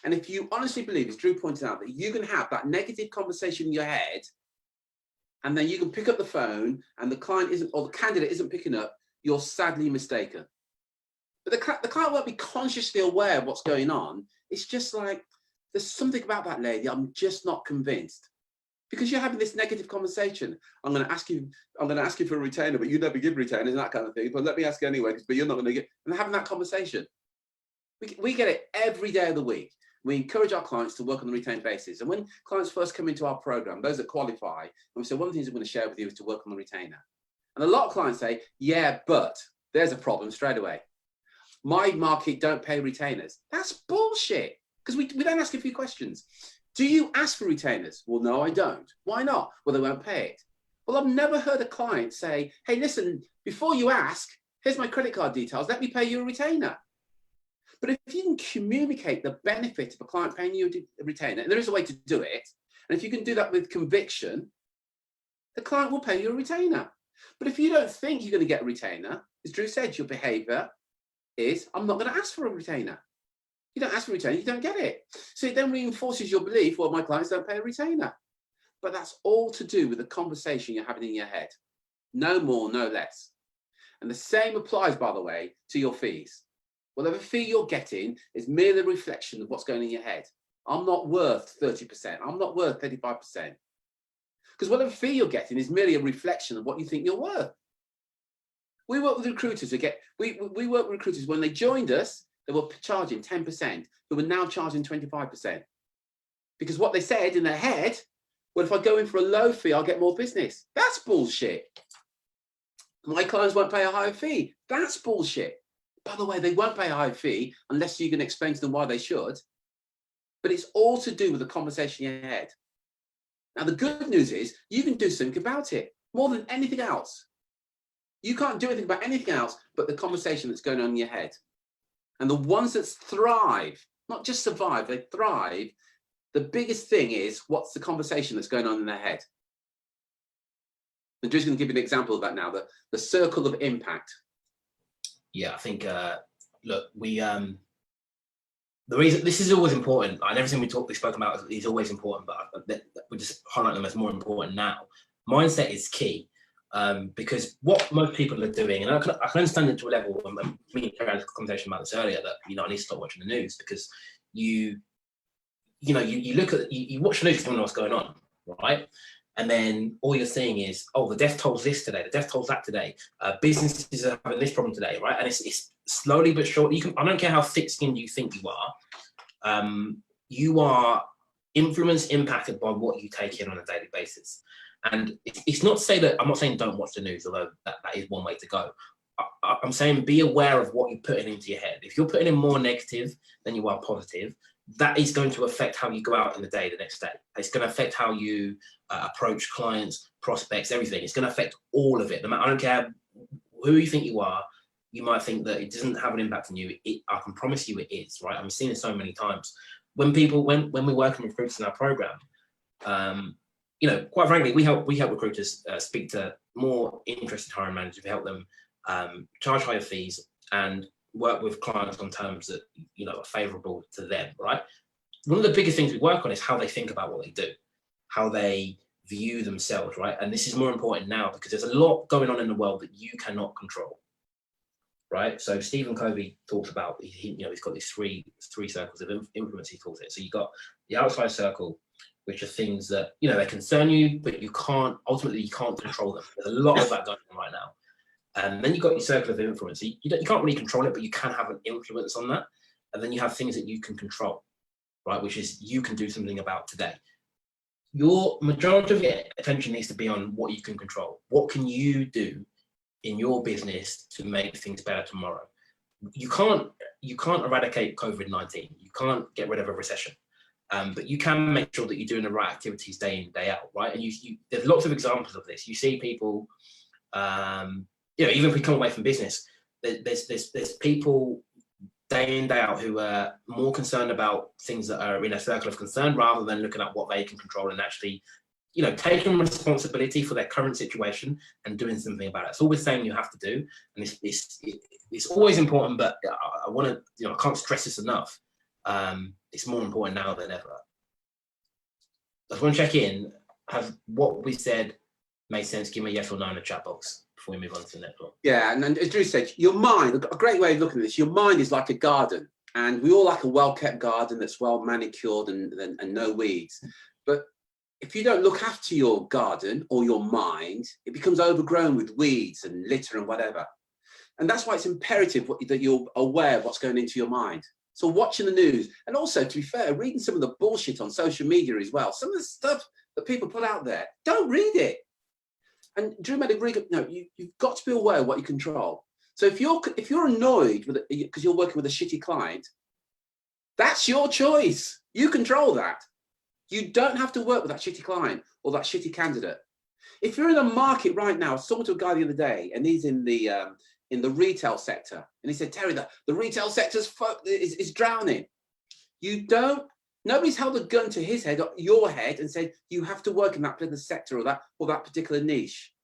And if you honestly believe, as Drew pointed out, that you can have that negative conversation in your head, and then you can pick up the phone and the client isn't, or the candidate isn't picking up, you're sadly mistaken. But the client won't be consciously aware of what's going on. It's just like, there's something about that lady, I'm just not convinced. Because you're having this negative conversation. I'm going to ask you for a retainer, but you never give retainers and that kind of thing. But let me ask you anyway, but you're not going to get, and having that conversation. We get it every day of the week. We encourage our clients to work on a retained basis. And when clients first come into our program, those that qualify, and we say, one of the things I'm going to share with you is to work on the retainer. And a lot of clients say, yeah, but there's a problem straight away. My market don't pay retainers. That's bullshit. Because we then ask a few questions. Do you ask for retainers? Well, no, I don't. Why not? Well, they won't pay it. Well, I've never heard a client say, hey, listen, before you ask, here's my credit card details. Let me pay you a retainer. But if you can communicate the benefit of a client paying you a retainer, and there is a way to do it, and if you can do that with conviction, the client will pay you a retainer. But if you don't think you're going to get a retainer, as Drew said, your behavior is, I'm not going to ask for a retainer. You don't ask for a retainer, you don't get it. So it then reinforces your belief, well, my clients don't pay a retainer. But that's all to do with the conversation you're having in your head. No more, no less. And the same applies, by the way, to your fees. Whatever fee you're getting is merely a reflection of what's going on in your head. I'm not worth 30%. I'm not worth 35%. Because whatever fee you're getting is merely a reflection of what you think you're worth. We work with recruiters we work with recruiters when they joined us, they were charging 10%, who were now charging 25%. Because what they said in their head, well, if I go in for a low fee, I'll get more business. That's bullshit. My clients won't pay a higher fee. That's bullshit. By the way, they won't pay a high fee unless you can explain to them why they should. but it's all to do with the conversation in your head. Now, the good news is you can do something about it more than anything else. You can't do anything about anything else but the conversation that's going on in your head. And the ones that thrive, not just survive, they thrive. The biggest thing is, what's the conversation that's going on in their head? I'm just going to give you an example of that now, the circle of impact. Yeah, I think, look, the reason this is always important, and everything we spoke about is always important, but we just highlight them as more important now. Mindset is key, because what most people are doing, and I can understand it to a level. Me and had a conversation about this earlier, that I need to stop watching the news, because you look at you watch the news to know what's going on, right? And then all you're seeing is, oh, the death toll's this today, the death toll's that today, businesses are having this problem today, right? And it's slowly but surely, I don't care how thick-skinned you think you are influenced, impacted by what you take in on a daily basis. And it's not to say that, I'm not saying don't watch the news, although that is one way to go. I'm saying be aware of what you're putting into your head. If you're putting in more negative than you are positive, that is going to affect how you go out in the day the next day. It's going to affect how you approach clients, prospects, everything. It's going to affect all of it. I don't care who you think you are. You might think that it doesn't have an impact on you. I can promise you it is, right? I'm seeing it so many times. When we work with recruiters in our program, quite frankly, we help recruiters speak to more interested hiring managers. We help them charge higher fees and work with clients on terms that are favourable to them, right? One of the biggest things we work on is how they think about what they do, how they view themselves, right? And this is more important now because there's a lot going on in the world that you cannot control, right? So Stephen Covey talks about, he's got these three circles of influence. He calls it. So you've got the outside circle, which are things that they concern you, but you can't control them. There's a lot of that going on right now. And then you've got your circle of influence. So you can't really control it, but you can have an influence on that. And then you have things that you can control, right? Which is you can do something about today. Your majority of your attention needs to be on what you can control. What can you do in your business to make things better tomorrow? You can't eradicate COVID-19. You can't get rid of a recession. But you can make sure that you're doing the right activities day in, day out, right? And there's lots of examples of this. You see people, even if we come away from business, there's people day in, day out who are more concerned about things that are in a circle of concern rather than looking at what they can control and actually, taking responsibility for their current situation and doing something about it. It's always saying you have to do, and it's always important, but I can't stress this enough. It's more important now than ever. I just want to check in. Has what we said made sense? Give me a yes or no in the chat box before we move on to the next one. Yeah, and as Drew said, your mind, a great way of looking at this, your mind is like a garden, and we all like a well-kept garden that's well manicured and no weeds. But if you don't look after your garden or your mind, it becomes overgrown with weeds and litter and whatever. And that's why it's imperative that you're aware of what's going into your mind. So watching the news, and also, to be fair, reading some of the bullshit on social media as well. Some of the stuff that people put out there, don't read it. And Drew made a really good, you've got to be aware of what you control. So if you're annoyed with it because you're working with a shitty client, that's your choice. You control that. You don't have to work with that shitty client or that shitty candidate. If you're in a market right now, I was talking to a guy the other day, and he's in the retail sector, and he said, Terry, the retail sector is drowning. Nobody's held a gun to his head or your head and said you have to work in that particular sector or that particular niche.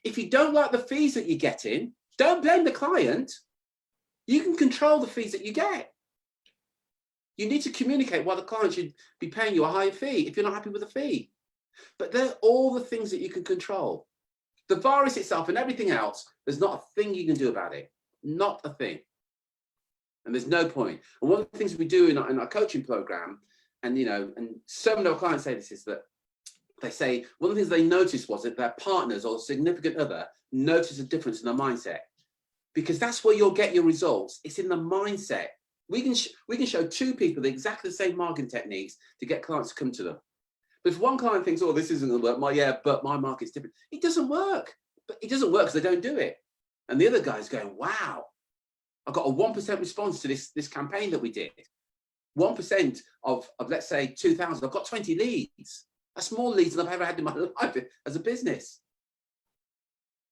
If you don't like the fees that you're getting, don't blame the client. You can control the fees that you get. You need to communicate why the client should be paying you a higher fee if you're not happy with the fee. But they're all the things that you can control. The virus itself and everything else, there's not a thing you can do about it. Not a thing. And there's no point. And one of the things we do in our coaching program, and some of our clients say this, is that they say one of the things they noticed was that their partners or significant other notice a difference in their mindset. Because that's where you'll get your results. It's in the mindset. We can show two people exactly the same marketing techniques to get clients to come to them. But if one client thinks, oh, this isn't going to work, but my market's different. It doesn't work. But it doesn't work because they don't do it. And the other guy's going, wow, I got a 1% response to this campaign that we did. 1% of let's say 2,000, I've got 20 leads. That's more leads than I've ever had in my life as a business.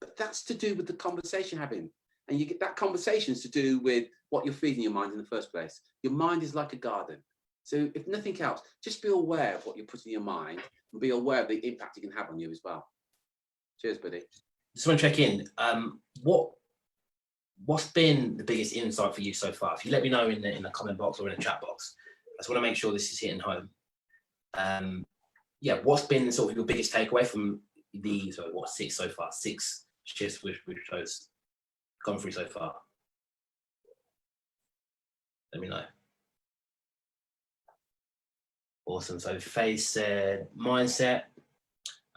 But that's to do with the conversation having. And you get that conversation is to do with what you're feeding your mind in the first place. Your mind is like a garden. So if nothing else, just be aware of what you're putting in your mind and be aware of the impact it can have on you as well. Cheers, buddy. Just want to check in. What's been the biggest insight for you so far? If you let me know in the comment box or in the chat box, I just want to make sure this is hitting home. Yeah, what's been sort of your biggest takeaway from the six so far? 6 shifts which shows gone through so far. Let me know. Awesome. So Faye said mindset,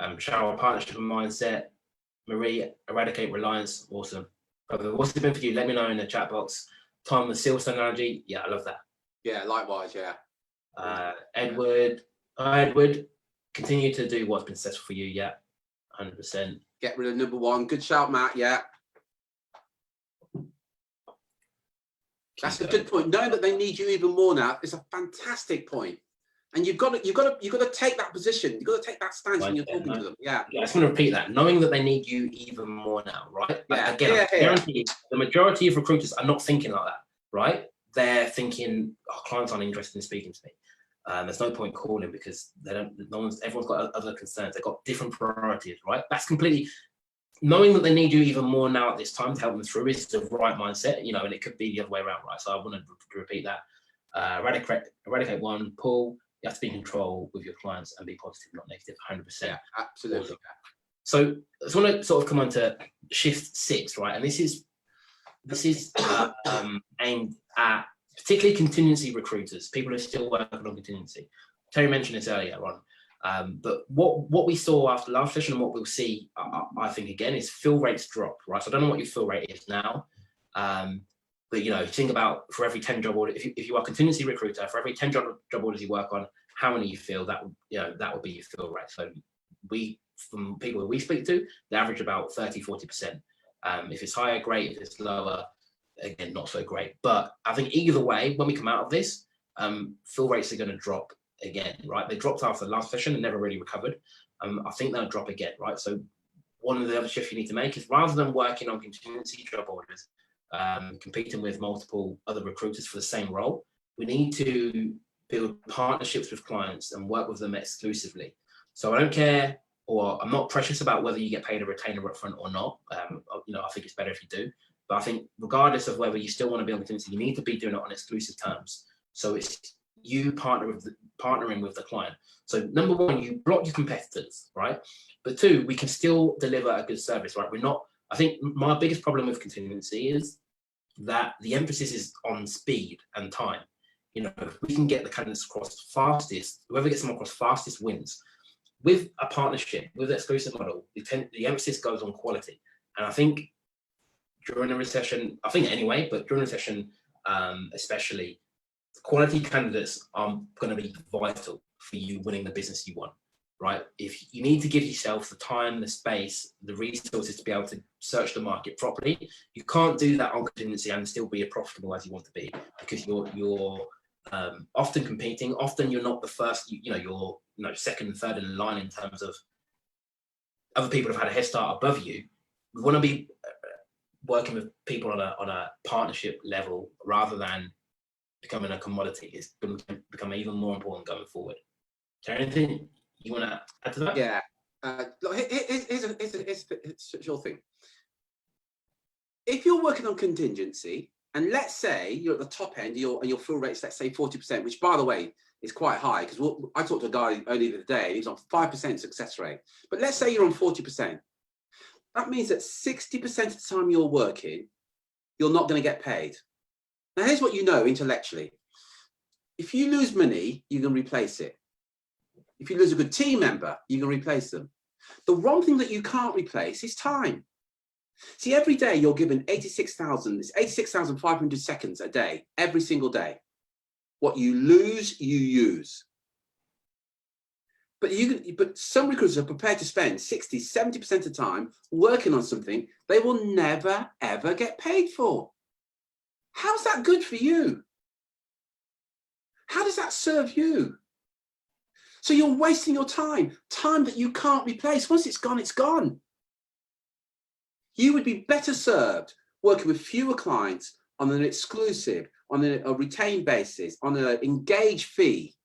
Cheryl, partnership and mindset, Marie, eradicate reliance. Awesome. What's it been for you? Let me know in the chat box. Tom, the Silverstone analogy. Yeah, I love that. Yeah, likewise. Yeah. Edward, continue to do what's been successful for you. Yeah, 100%. Get rid of number 1. Good shout, Matt. Yeah. That's a good point. Knowing that they need you even more now is a fantastic point. And you've got to take that position. You've got to take that stance when you're talking to them. Yeah. I just want to repeat that. Knowing that they need you even more now, right? Yeah. Again, I guarantee the majority of recruiters are not thinking like that, right? They're thinking, oh, clients aren't interested in speaking to me. There's no point calling because everyone's got other concerns. They've got different priorities, right? That's completely. Knowing that they need you even more now at this time to help them through is the right mindset, and it could be the other way around, right? So I want to repeat that. Eradicate 1, Paul. You have to be in control with your clients and be positive, not negative, 100%. Yeah, absolutely. Awesome. So I just want to sort of come on to shift 6, right? And this is aimed at particularly contingency recruiters, people who are still working on contingency. Terry mentioned this earlier on, but what we saw after last session and what we'll see, I think again, is fill rates drop, right? So I don't know what your fill rate is now, but think about for every 10 job orders, if you are a contingency recruiter, for every 10 job orders you work on, how many you fill, that would be your fill rate. So from people that we speak to, they average about 30-40%. If it's higher, great. If it's lower, again, not so great. But I think either way, when we come out of this, fill rates are going to drop again, right? They dropped after the last session and never really recovered. I think they'll drop again, right? So one of the other shifts you need to make is rather than working on contingency job orders, competing with multiple other recruiters for the same role, we need to build partnerships with clients and work with them exclusively. So I don't care, or I'm not precious about whether you get paid a retainer up front or not. I think it's better if you do. But I think regardless of whether you still want to be on contingency, you need to be doing it on exclusive terms. So it's you partnering with the client. So number 1, you block your competitors, right? But 2, we can still deliver a good service, right? I think my biggest problem with contingency is that the emphasis is on speed and time. If we can get the candidates across fastest, whoever gets them across fastest wins. With a partnership, with an exclusive model, the emphasis goes on quality. And I think during a recession, but during a recession, especially, quality candidates are going to be vital for you winning the business you want, right? If you need to give yourself the time, the space, the resources to be able to search the market properly, you can't do that on contingency and still be as profitable as you want to be, because you're often competing. Often you're not the first. You're second and third in line in terms of other people have had a head start above you. We want to be working with people on a partnership level rather than becoming a commodity. It's going to become even more important going forward. Is there anything you want to add to that? Yeah. Here's a sure thing. If you're working on contingency, and let's say you're at the top end, and your fill rate's, let's say 40%, which by the way is quite high, because I talked to a guy earlier the other day, and he was on 5% success rate. But let's say you're on 40%. That means that 60% of the time you're working, you're not going to get paid. Now, here's what you know intellectually. If you lose money, you can replace it. If you lose a good team member, you can replace them. The one thing that you can't replace is time. See, every day you're given 86,500 seconds a day, every single day. What you lose, you use. But some recruiters are prepared to spend 60, 70% of the time working on something they will never, ever get paid for. How's that good for you? How does that serve you? So you're wasting your time that you can't replace. Once it's gone, it's gone. You would be better served working with fewer clients on an exclusive, on a retained basis, on an engaged fee.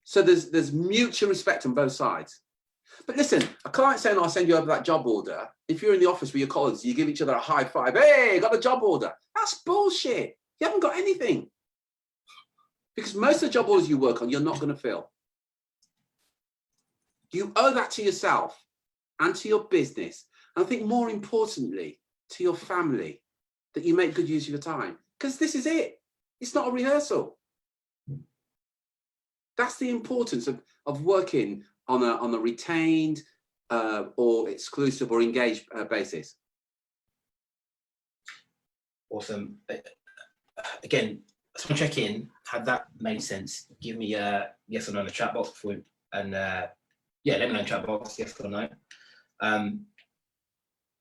So there's mutual respect on both sides. But listen, a client saying, I'll send you over that job order. If you're in the office with your colleagues, you give each other a high five. Hey, got the job order. That's bullshit. You haven't got anything. Because most of the job orders you work on, you're not going to fill. You owe that to yourself and to your business. And I think more importantly, to your family, that you make good use of your time. Because this is it. It's not a rehearsal. That's the importance of working on a retained or exclusive or engaged basis. Awesome. Again, I just want to check in. Had that made sense? Give me a yes or no in the chat box before, and yeah, let me know in the chat box, yes or no.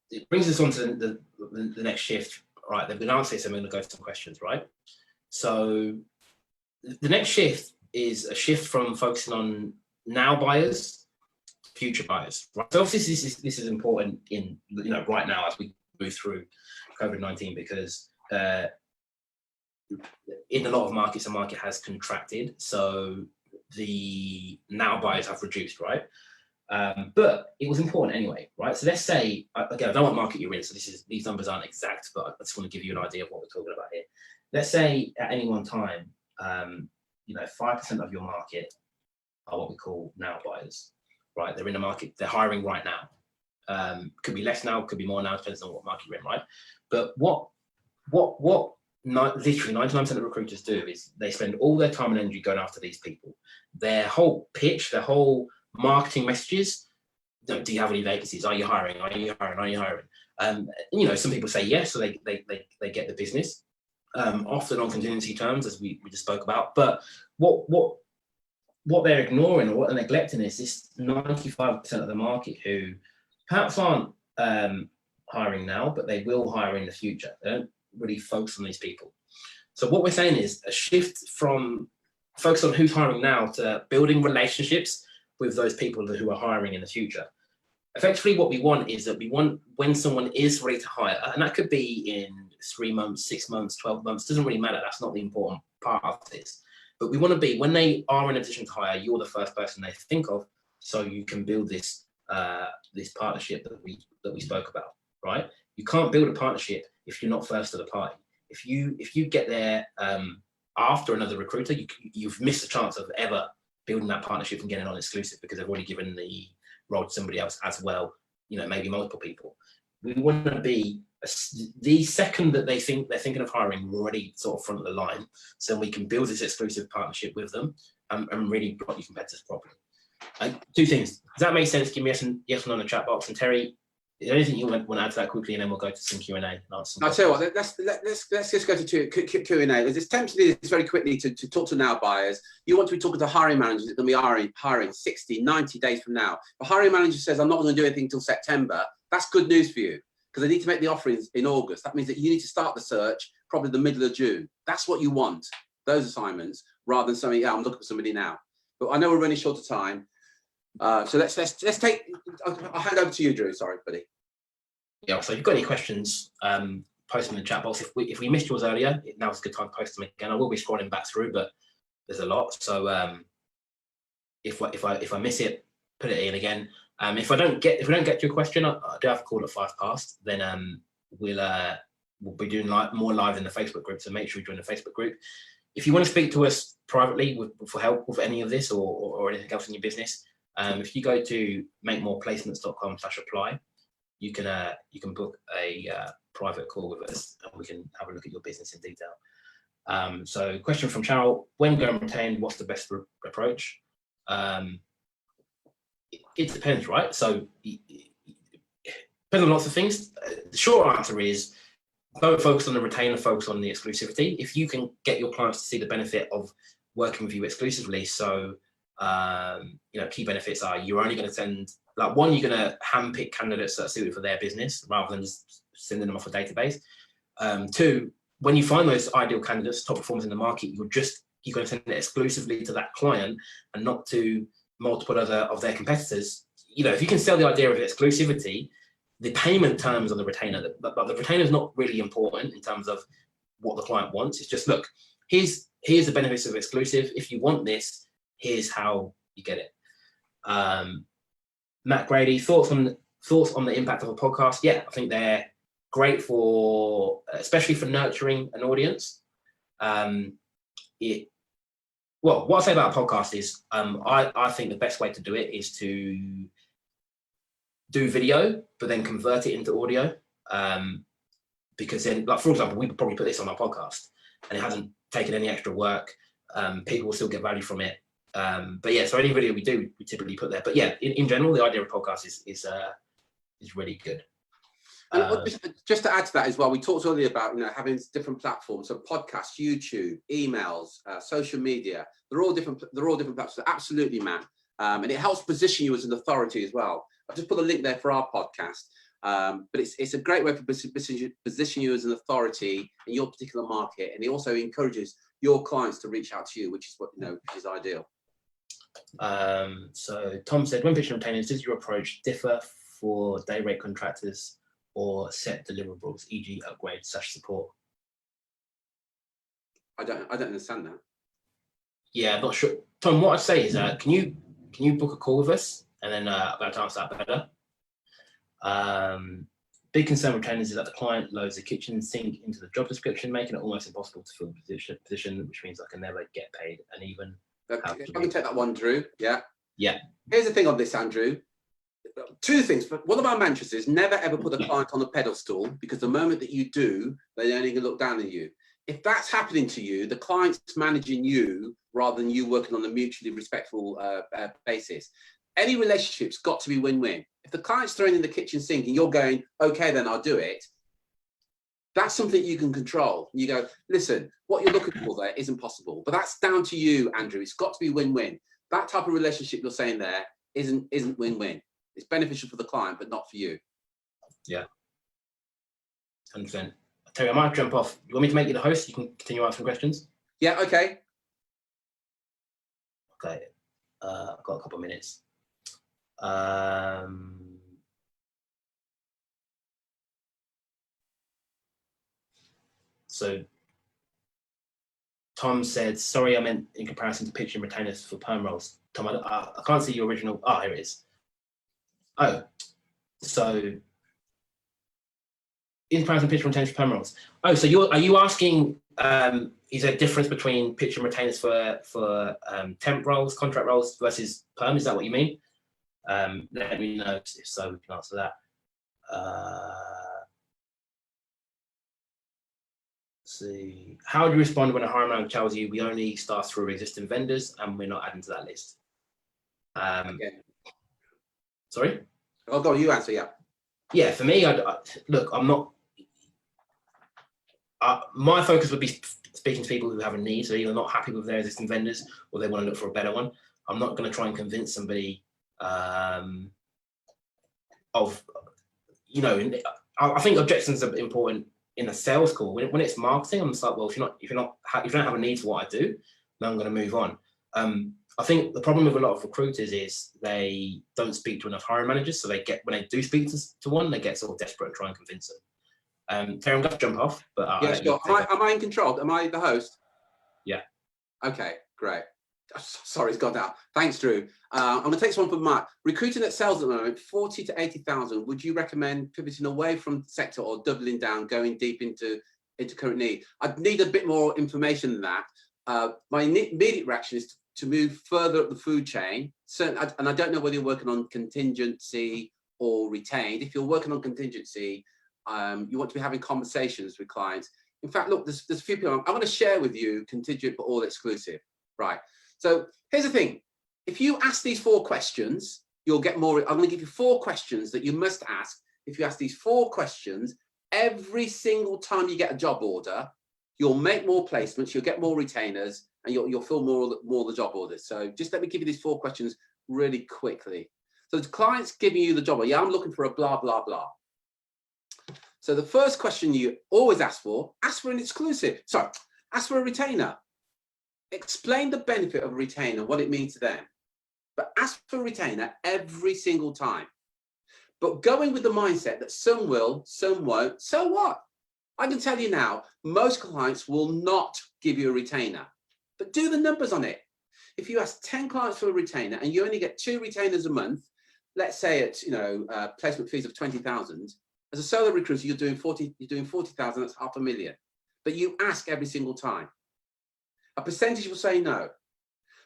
It brings us on to the next shift. Right, they've been answered, so I'm going to go to some questions, right? So the next shift is a shift from focusing on now buyers, future buyers, right? So obviously this is important in, you know, right now as we move through COVID-19, because in a lot of markets, the market has contracted, so the now buyers have reduced, right? But it was important anyway, right? So let's say, again, I don't know what market you're in, so these numbers aren't exact, but I just want to give you an idea of what we're talking about here. Let's say at any one time, you know, 5% of your market are what we call now buyers, right? They're in the market, they're hiring right now. Could be less now, could be more now, depends on what market you're in, right? But what literally 99% of recruiters do is they spend all their time and energy going after these people. Their whole pitch, their whole marketing messages, do you have any vacancies? Are you hiring? Are you hiring? Are you hiring? You know, some people say yes, so they get the business, often on contingency terms, as we just spoke about. But what they're ignoring or what they're neglecting is this 95% of the market who perhaps aren't hiring now, but they will hire in the future. They don't really focus on these people. So what we're saying is a shift from focus on who's hiring now to building relationships with those people who are hiring in the future. Effectively, what we want is that we want when someone is ready to hire, and that could be in 3 months, 6 months, 12 months, doesn't really matter. That's not the important part of this. But we want to be, when they are in a position to hire, you're the first person they think of, so you can build this this partnership that we spoke about, right? You can't build a partnership if you're not first to the party. If you get there after another recruiter, you've missed a chance of ever building that partnership and getting on exclusive, because they've already given the role to somebody else as well, you know, maybe multiple people. We want to be the second that they're thinking of hiring, we're already sort of front of the line, so we can build this exclusive partnership with them and really block your competitors properly. Two things. Does that make sense? Give me a yes or no in the chat box. And Terry, is there anything you want to add to that quickly, and then we'll go to some Q&A and answer some I'll tell you what, let's just go to Q&A. It's tempting very quickly to talk to now buyers. You want to be talking to hiring managers that are going to be hiring 60, 90 days from now. The hiring manager says, I'm not going to do anything until September. That's good news for you, because they need to make the offerings in August. That means that you need to start the search probably the middle of June. That's what you want, those assignments, rather than saying, yeah, I'm looking for somebody now. But I know we're running short of time. So let's take, I'll hand over to you, Drew. Sorry, buddy. Yeah, so if you've got any questions, post them in the chat box. If we missed yours earlier, now's a good time to post them again. I will be scrolling back through, but there's a lot. So if I miss it, put it in again. If we don't get to your question, I do have a call at 5 past. Then we'll be doing more live in the Facebook group. So make sure you join the Facebook group. If you want to speak to us privately for help with any of this or anything else in your business, if you go to makemoreplacements.com/apply, you can book a private call with us, and we can have a look at your business in detail. So question from Cheryl: when going retained, what's the best approach? It depends, right? So it depends on lots of things. The short answer is don't focus on the retainer, focus on the exclusivity. If you can get your clients to see the benefit of working with you exclusively, so you know, key benefits are you're only going to send, like, one, you're going to handpick candidates that are suited for their business rather than just sending them off a database. Two, when you find those ideal candidates, top performers in the market, you're just you're going to send it exclusively to that client and not to multiple other of their competitors. You know, if you can sell the idea of exclusivity, the payment terms on the retainer, but the retainer is not really important in terms of what the client wants. It's just, look, here's the benefits of exclusive. If you want this, here's how you get it. Matt Grady, thoughts on the impact of a podcast? Yeah, I think they're great for, especially for nurturing an audience. What I say about a podcast is, I think the best way to do it is to do video, but then convert it into audio. Because then, like, for example, we could probably put this on our podcast and it hasn't taken any extra work. People will still get value from it. But yeah, so any video we do, we typically put there. But yeah, in general, the idea of podcast is really good. And just to add to that as well, we talked earlier about, you know, having different platforms, so podcasts, YouTube, emails, social media. They're all different platforms. Absolutely, man. And it helps position you as an authority as well. I've just put a link there for our podcast. But it's a great way for position you as an authority in your particular market, and it also encourages your clients to reach out to you, which is what, you know, which is ideal. So Tom said, when pitching retainers, does your approach differ for day rate contractors or set deliverables, e.g. upgrade/support? I don't understand that. Yeah, I'm not sure. Tom, what I'd say is, can you book a call with us, and then I'll be able to answer that better. Big concern with retainers is that the client loads the kitchen sink into the job description, making it almost impossible to fill the position, which means I can never get paid and even. I can take that one, Drew. Yeah. Yeah. Here's the thing on this, Andrew. Two things. But one of our mantras is never ever put a client on a pedestal, because the moment that you do, they're only going to look down on you. If that's happening to you, the client's managing you rather than you working on a mutually respectful basis. Any relationship's got to be win-win. If the client's throwing in the kitchen sink and you're going, okay, then I'll do it, that's something you can control. You go, listen, what you're looking for there isn't possible. But that's down to you, Andrew. It's got to be win-win. That type of relationship you're saying there isn't win-win. It's beneficial for the client, but not for you. Yeah. 100%. Terry, I might jump off. You want me to make you the host? You can continue asking questions? Yeah, okay. Okay. I've got a couple of minutes. So Tom said, sorry, I meant in comparison to pitching retainers for perm roles. Tom, I can't see your original. Oh, here it is. Oh, so in comparison to pitching retainers for perm roles. Oh, so are you asking, is there a difference between pitching retainers for temp roles, contract roles versus perm? Is that what you mean? Let me know if so, we can answer that. Let's see. How do you respond when a hiring manager tells you we only start through existing vendors and we're not adding to that list? Sorry? Oh, go on, you answer, yeah. Yeah, for me, look, I'm not. My focus would be speaking to people who have a need, so either not happy with their existing vendors or they want to look for a better one. I'm not going to try and convince somebody of, you know, I think objections are important in a sales call. When it's marketing, I'm just like, well, if you don't have a need for what I do, then I'm going to move on. I think the problem with a lot of recruiters is they don't speak to enough hiring managers, so when they do speak to one, they get sort of desperate and try and convince them. Terry, I'm going to jump off, but yeah, sure. Am I in control? Am I the host? Yeah. Okay, great. Sorry, it's gone down. Thanks, Drew. I'm going to take this one from Matt. Recruiting at sales at the moment, 40 to 80,000. Would you recommend pivoting away from the sector or doubling down, going deep into current need? I'd need a bit more information than that. My immediate reaction is to move further up the food chain. And I don't know whether you're working on contingency or retained. If you're working on contingency, you want to be having conversations with clients. In fact, look, there's a few people. I'm going to share with you contingent but all exclusive. Right. So here's the thing. If you ask these 4 questions, you'll get more. I'm going to give you 4 questions that you must ask. If you ask these 4 questions, every single time you get a job order, you'll make more placements, you'll get more retainers, and you'll fill more of the job orders. So just let me give you these 4 questions really quickly. So the client's giving you the job order. Yeah, I'm looking for a blah, blah, blah. So the first question you always ask for an exclusive. Sorry, ask for a retainer. Explain the benefit of a retainer, what it means to them. But ask for a retainer every single time. But going with the mindset that some will, some won't, so what? I can tell you now, most clients will not give you a retainer, but do the numbers on it. If you ask 10 clients for a retainer and you only get 2 retainers a month, let's say it's, placement fees of 20,000, as a solo recruiter, you're doing 40,000, that's $500,000. But you ask every single time. A percentage will say no.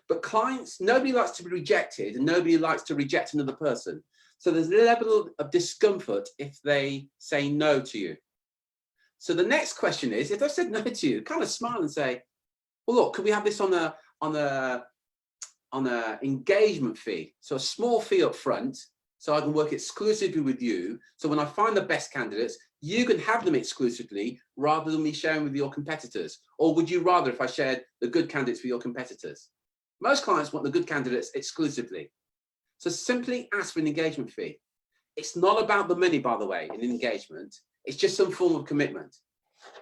But clients, nobody likes to be rejected and nobody likes to reject another person. So there's a level of discomfort if they say no to you. So the next question is, if they've said no to you, kind of smile and say, well, look, could we have this on a engagement fee? So a small fee up front, so I can work exclusively with you. So when I find the best candidates, you can have them exclusively rather than me sharing with your competitors. Or would you rather if I shared the good candidates with your competitors? Most clients want the good candidates exclusively. So simply ask for an engagement fee. It's not about the money, by the way, in engagement. It's just some form of commitment.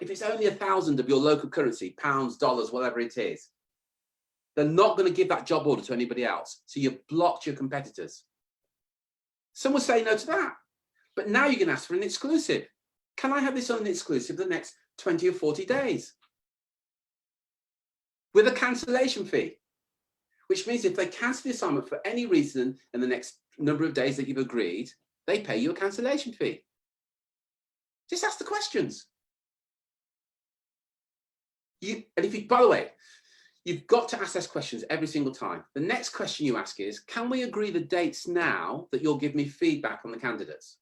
If it's only 1,000 of your local currency, pounds, dollars, whatever it is, they're not going to give that job order to anybody else. So you've blocked your competitors. Some will say no to that. But now you can ask for an exclusive. Can I have this on an exclusive the next 20 or 40 days? With a cancellation fee. Which means if they cancel the assignment for any reason in the next number of days that you've agreed, they pay you a cancellation fee. Just ask the questions. By the way, you've got to ask those questions every single time. The next question you ask is, can we agree the dates now that you'll give me feedback on the candidates?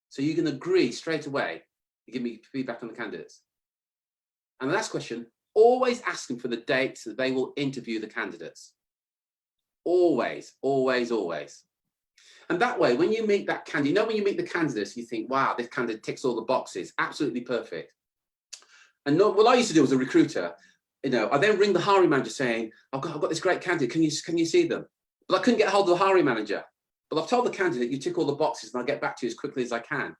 So you can agree straight away to give me feedback on the candidates. And the last question, always ask them for the dates that they will interview the candidates. Always, always, always. And that way, when you meet that candidate, when you meet the candidates, you think, wow, this candidate ticks all the boxes, absolutely perfect. And what I used to do as a recruiter, I then ring the hiring manager saying, I've got this great candidate, can you see them? But I couldn't get hold of the hiring manager. But I've told the candidate, you tick all the boxes and I'll get back to you as quickly as I can.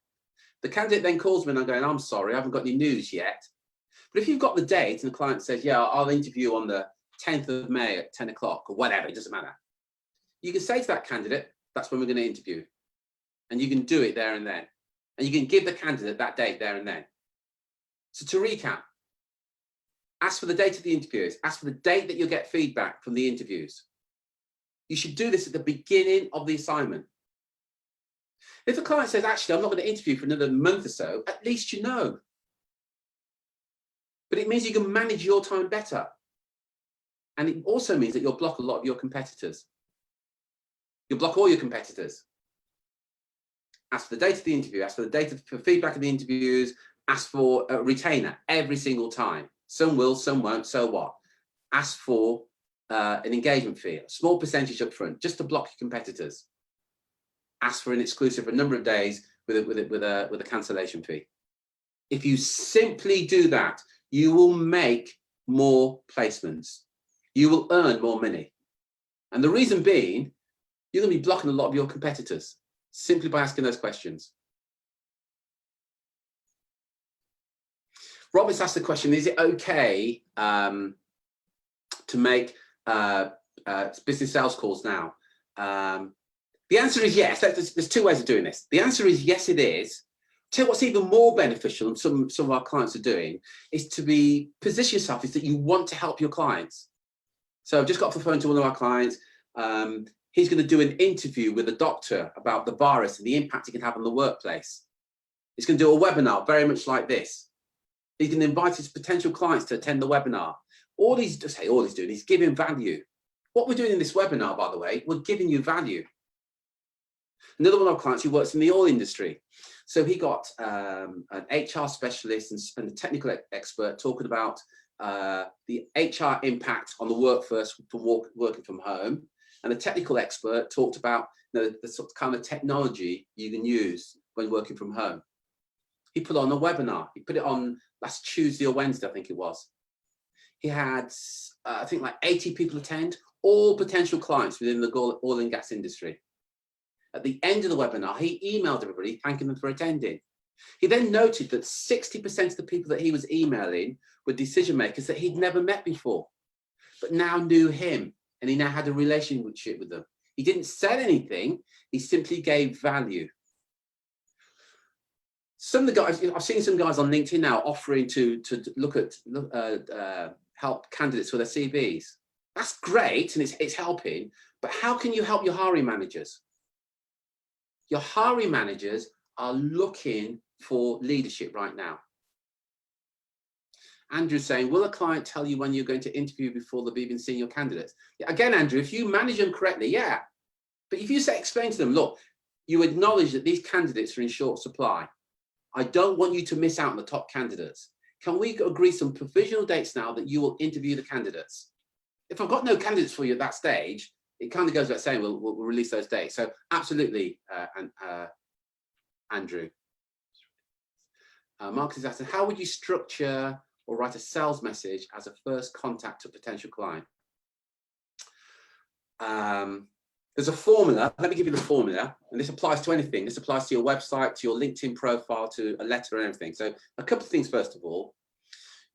The candidate then calls me and I'm going, I'm sorry, I haven't got any news yet. But if you've got the date and the client says, yeah, I'll interview on the 10th of May at 10 o'clock or whatever, it doesn't matter. You can say to that candidate, that's when we're going to interview. And you can do it there and then. And you can give the candidate that date there and then. So to recap, ask for the date of the interviews, ask for the date that you'll get feedback from the interviews. You should do this at the beginning of the assignment. If a client says, actually, I'm not going to interview for another month or so, at least you know. But it means you can manage your time better. And it also means that you'll block a lot of your competitors. You'll block all your competitors. Ask for the date of the interview, ask for the date for feedback of the interviews, ask for a retainer every single time. Some will, some won't, so what? Ask for an engagement fee, a small percentage up front, just to block your competitors. Ask for an exclusive for a number of days with a cancellation fee. If you simply do that, you will make more placements. You will earn more money. And the reason being, you're going to be blocking a lot of your competitors simply by asking those questions. Robert's asked the question, is it okay to make business sales calls now? The answer is yes. There's 2 ways of doing this. The answer is yes, it is. Tell you what's even more beneficial, and some of our clients are doing, is to position yourself is that you want to help your clients. So I've just got off the phone to one of our clients. He's going to do an interview with a doctor about the virus and the impact it can have on the workplace. He's going to do a webinar very much like this. He's going to invite his potential clients to attend the webinar. All he's doing is giving value. What we're doing in this webinar, by the way, we're giving you value. Another one of our clients who works in the oil industry. So he got an HR specialist and a technical expert talking about the HR impact on the workforce for working from home. And the technical expert talked about the sort of kind of technology you can use when working from home. He put on a webinar. He put it on last Tuesday or Wednesday, I think it was. He had, I think, like 80 people attend, all potential clients within the oil and gas industry. At the end of the webinar, he emailed everybody, thanking them for attending. He then noted that 60% of the people that he was emailing were decision makers that he'd never met before. but now knew him, and he now had a relationship with them. He didn't sell anything, he simply gave value. Some of the guys, I've seen some guys on LinkedIn now offering to help candidates with their CVs. That's great, and it's helping, but how can you help your hiring managers? Your hiring managers are looking for leadership right now. Andrew's saying, will a client tell you when you're going to interview before they've even seen your candidates? Yeah, again, Andrew, if you manage them correctly, yeah. But if you explain to them, look, you acknowledge that these candidates are in short supply. I don't want you to miss out on the top candidates. Can we agree some provisional dates now that you will interview the candidates? If I've got no candidates for you at that stage, it kind of goes without saying we'll release those dates. So absolutely, Andrew. Marcus is asking, how would you structure or write a sales message as a first contact to a potential client? There's a formula. Let me give you the formula, and this applies to anything. This applies to your website, to your LinkedIn profile, to a letter and everything. So a couple of things. First of all,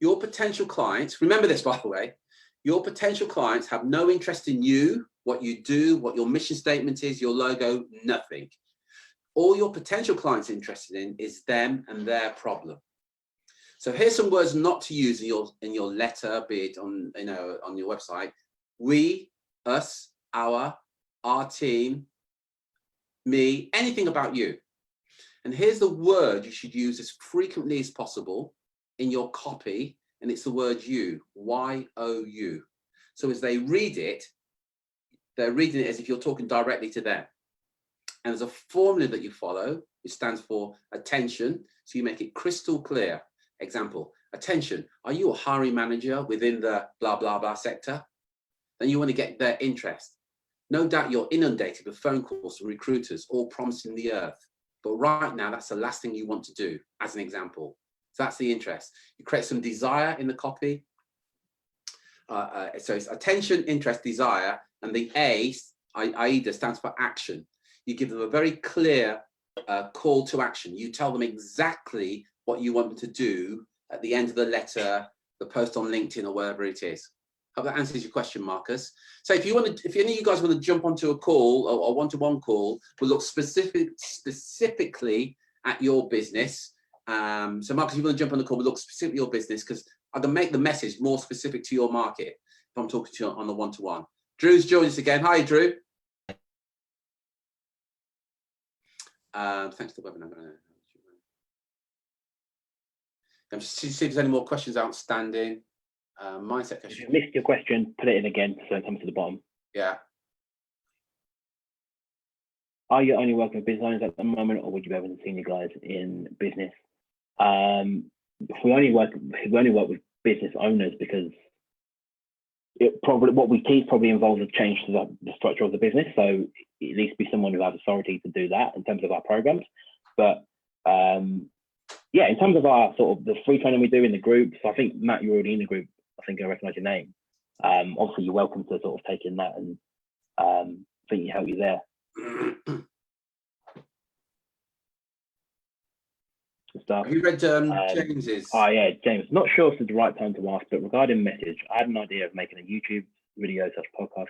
your potential clients, remember this, by the way, your potential clients have no interest in you, what you do, what your mission statement is, your logo, nothing. All your potential clients are interested in is them and their problem. So here's some words not to use in your letter, be it on your website. We, us, our team, me, anything about you. And here's the word you should use as frequently as possible in your copy, and it's the word you, Y-O-U. So as they read it, they're reading it as if you're talking directly to them. And there's a formula that you follow, which stands for attention. So you make it crystal clear. Example, attention, are you a hiring manager within the blah, blah, blah sector? Then you want to get their interest. No doubt you're inundated with phone calls from recruiters, all promising the earth. But right now, that's the last thing you want to do, as an example. So that's the interest. You create some desire in the copy. So it's attention, interest, desire, and the A, AIDA, stands for action. You give them a very clear call to action. You tell them exactly what you want them to do at the end of the letter, the post on LinkedIn, or wherever it is. Hope that answers your question, Marcus. So if any of you guys want to jump onto a call or one-to-one call, we'll look specifically at your business. So Marcus, if you want to jump on the call, we'll look specifically at your business, because I can make the message more specific to your market if I'm talking to you on the one-to-one. Drew's joined us again. Hi, Drew. Thanks to the webinar. I'm just see if there's any more questions outstanding. Mindset question. If you missed your question, put it in again so it comes to the bottom. Yeah. Are you only working with business owners at the moment, or would you be able to senior guys in business? We only work with business owners because what we teach probably involves a change to the structure of the business. So it needs to be someone who has authority to do that in terms of our programs. But yeah, in terms of our sort of the free training we do in the group, so I think, Matt, you're already in the group. I think I recognize your name. Obviously, you're welcome to sort of take in that, and I think you help you there. Good stuff. Have you read James's? Oh yeah, James. Not sure if it's the right time to ask, but regarding message, I had an idea of making a YouTube video / podcast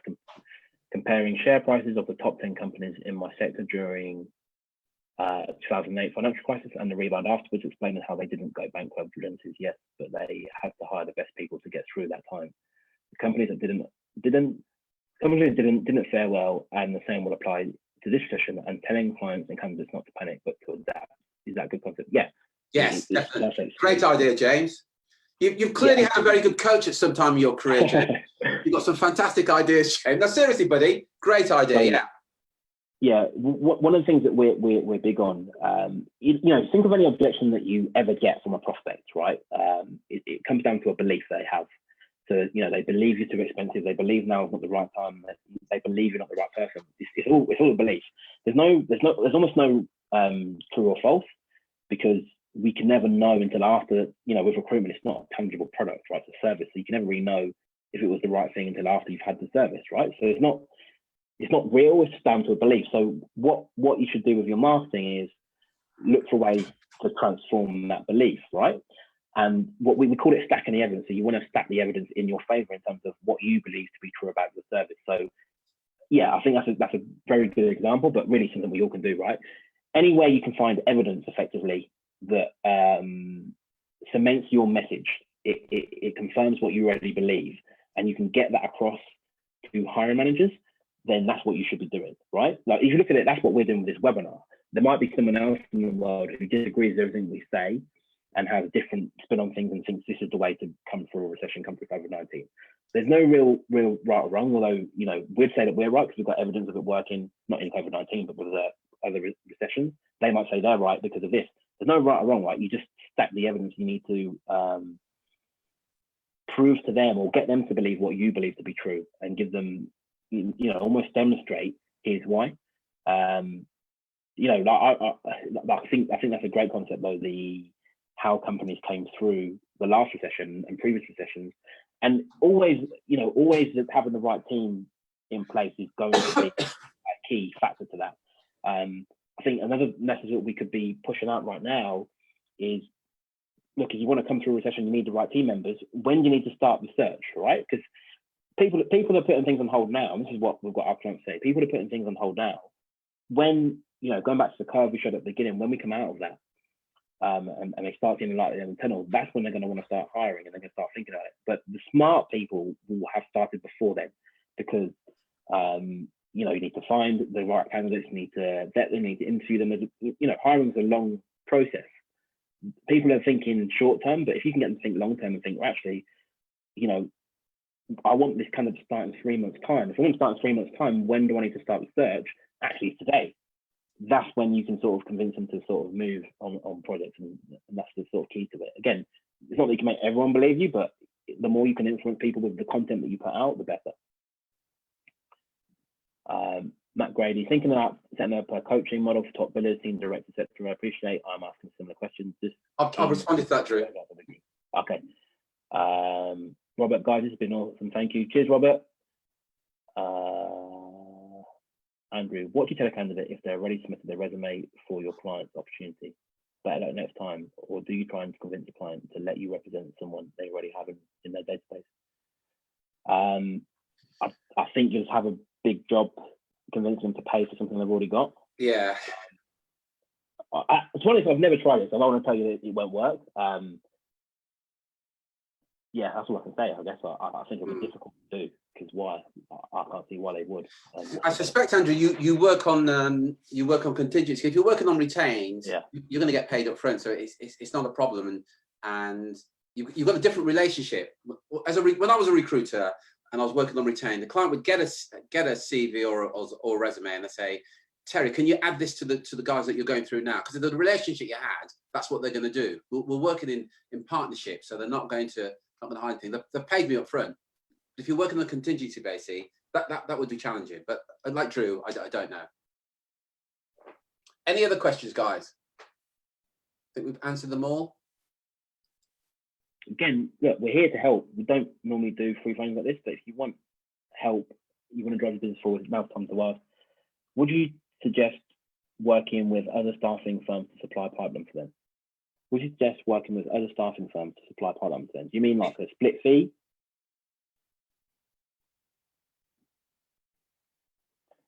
comparing share prices of the top 10 companies in my sector during 2008 financial crisis and the rebound afterwards, explaining how they didn't go bankrupt. Redundancies, yes, but they had to hire the best people to get through that time. The companies that didn't fare well, and the same will apply to this session, and telling clients and candidates not to panic but to adapt. Is that a good concept? Yeah. Yes, definitely. Great idea, James. You've clearly had a very good coach at some time in your career, James. You've got some fantastic ideas, James. Now, seriously, buddy, great idea. Yeah. Yeah, one of the things that we're big on, think of any objection that you ever get from a prospect, right? It comes down to a belief they have. So, they believe you're too expensive. They believe now is not the right time. They believe you're not the right person. It's all a belief. There's almost no true or false, because we can never know until after. With recruitment, it's not a tangible product, right? It's a service, so you can never really know if it was the right thing until after you've had the service, right? So it's not real. It's down to a belief. So what you should do with your marketing is look for ways to transform that belief, right? And what we call it stacking the evidence. So you want to stack the evidence in your favor in terms of what you believe to be true about your service. So yeah, I think that's a very good example, but really something we all can do, right? Anywhere you can find evidence effectively that cements your message, it confirms what you already believe, and you can get that across to hiring managers, then that's what you should be doing, right? Like if you look at it, that's what we're doing with this webinar. There might be someone else in the world who disagrees with everything we say and has a different spin on things and thinks this is the way to come through a recession, come through COVID-19. There's no real right or wrong, although, you know, we'd say that we're right because we've got evidence of it working, not in COVID-19, but with other recessions. They might say they're right because of this. There's no right or wrong, right? You just stack the evidence. You need to prove to them or get them to believe what you believe to be true and give them, you know, almost demonstrate here's why. You know, I think that's a great concept though, how companies came through the last recession and previous recessions. And always, you know, always having the right team in place is going to be a key factor to that. I think another message that we could be pushing out right now is, look, if you want to come through a recession, you need the right team members. When do you need to start the search, right? Because people are putting things on hold now. And this is what we've got our clients say. People are putting things on hold now. When, you know, going back to the curve we showed at the beginning, when we come out of that, and they start seeing the light at the end of the tunnel, that's when they're going to want to start hiring and they're going to start thinking about it. But the smart people will have started before then, because you know, you need to find the right candidates, you need to vet them, you need to interview them. You know, hiring is a long process. People are thinking short term, but if you can get them to think long term and think, well, actually, you know, I want this kind of to start in 3 months' time. If I want to start in 3 months' time, when do I need to start the search? Actually, today. That's when you can sort of convince them to sort of move on projects, and that's the sort of key to it. Again, it's not that you can make everyone believe you, but the more you can influence people with the content that you put out, the better. Matt Grady, thinking about setting up a coaching model for top billers, team directors, etc. I appreciate I'm asking similar questions. I'll respond to that, Drew. Okay. Robert, guys, this has been awesome. Thank you. Cheers, Robert. Andrew, what do you tell a candidate if they're already submitted their resume for your client's opportunity? Better luck next time, or do you try and convince the client to let you represent someone they already have in their database? I think you'll have a big job convincing them to pay for something they've already got. Yeah. To be honest, I've never tried this. I don't want to tell you that it won't work. Yeah, that's all I can say. I guess I think it'll be difficult to do, because why? I can't see why they would. I suspect, Andrew, you work on contingency. If you're working on retained, yeah, you're going to get paid up front, so it's not a problem. And you've got a different relationship. When I was a recruiter and I was working on retained, the client would get a CV or resume, and they say, Terry, can you add this to the guys that you're going through now? Because the relationship you had, that's what they're going to do. We're working in partnership, so they're not going to hide anything. They've paid me up front. If you're working on a contingency basis, that would be challenging. But like Drew, I don't know. Any other questions, guys? I think we've answered them all. Again, look, we're here to help. We don't normally do free things like this, but if you want help, you want to drive the business forward, now's time to ask. Would you suggest working with other staffing firms to supply pipeline for them? Would you suggest working with other staffing firms to supply pipeline for them? Do you mean like a split fee?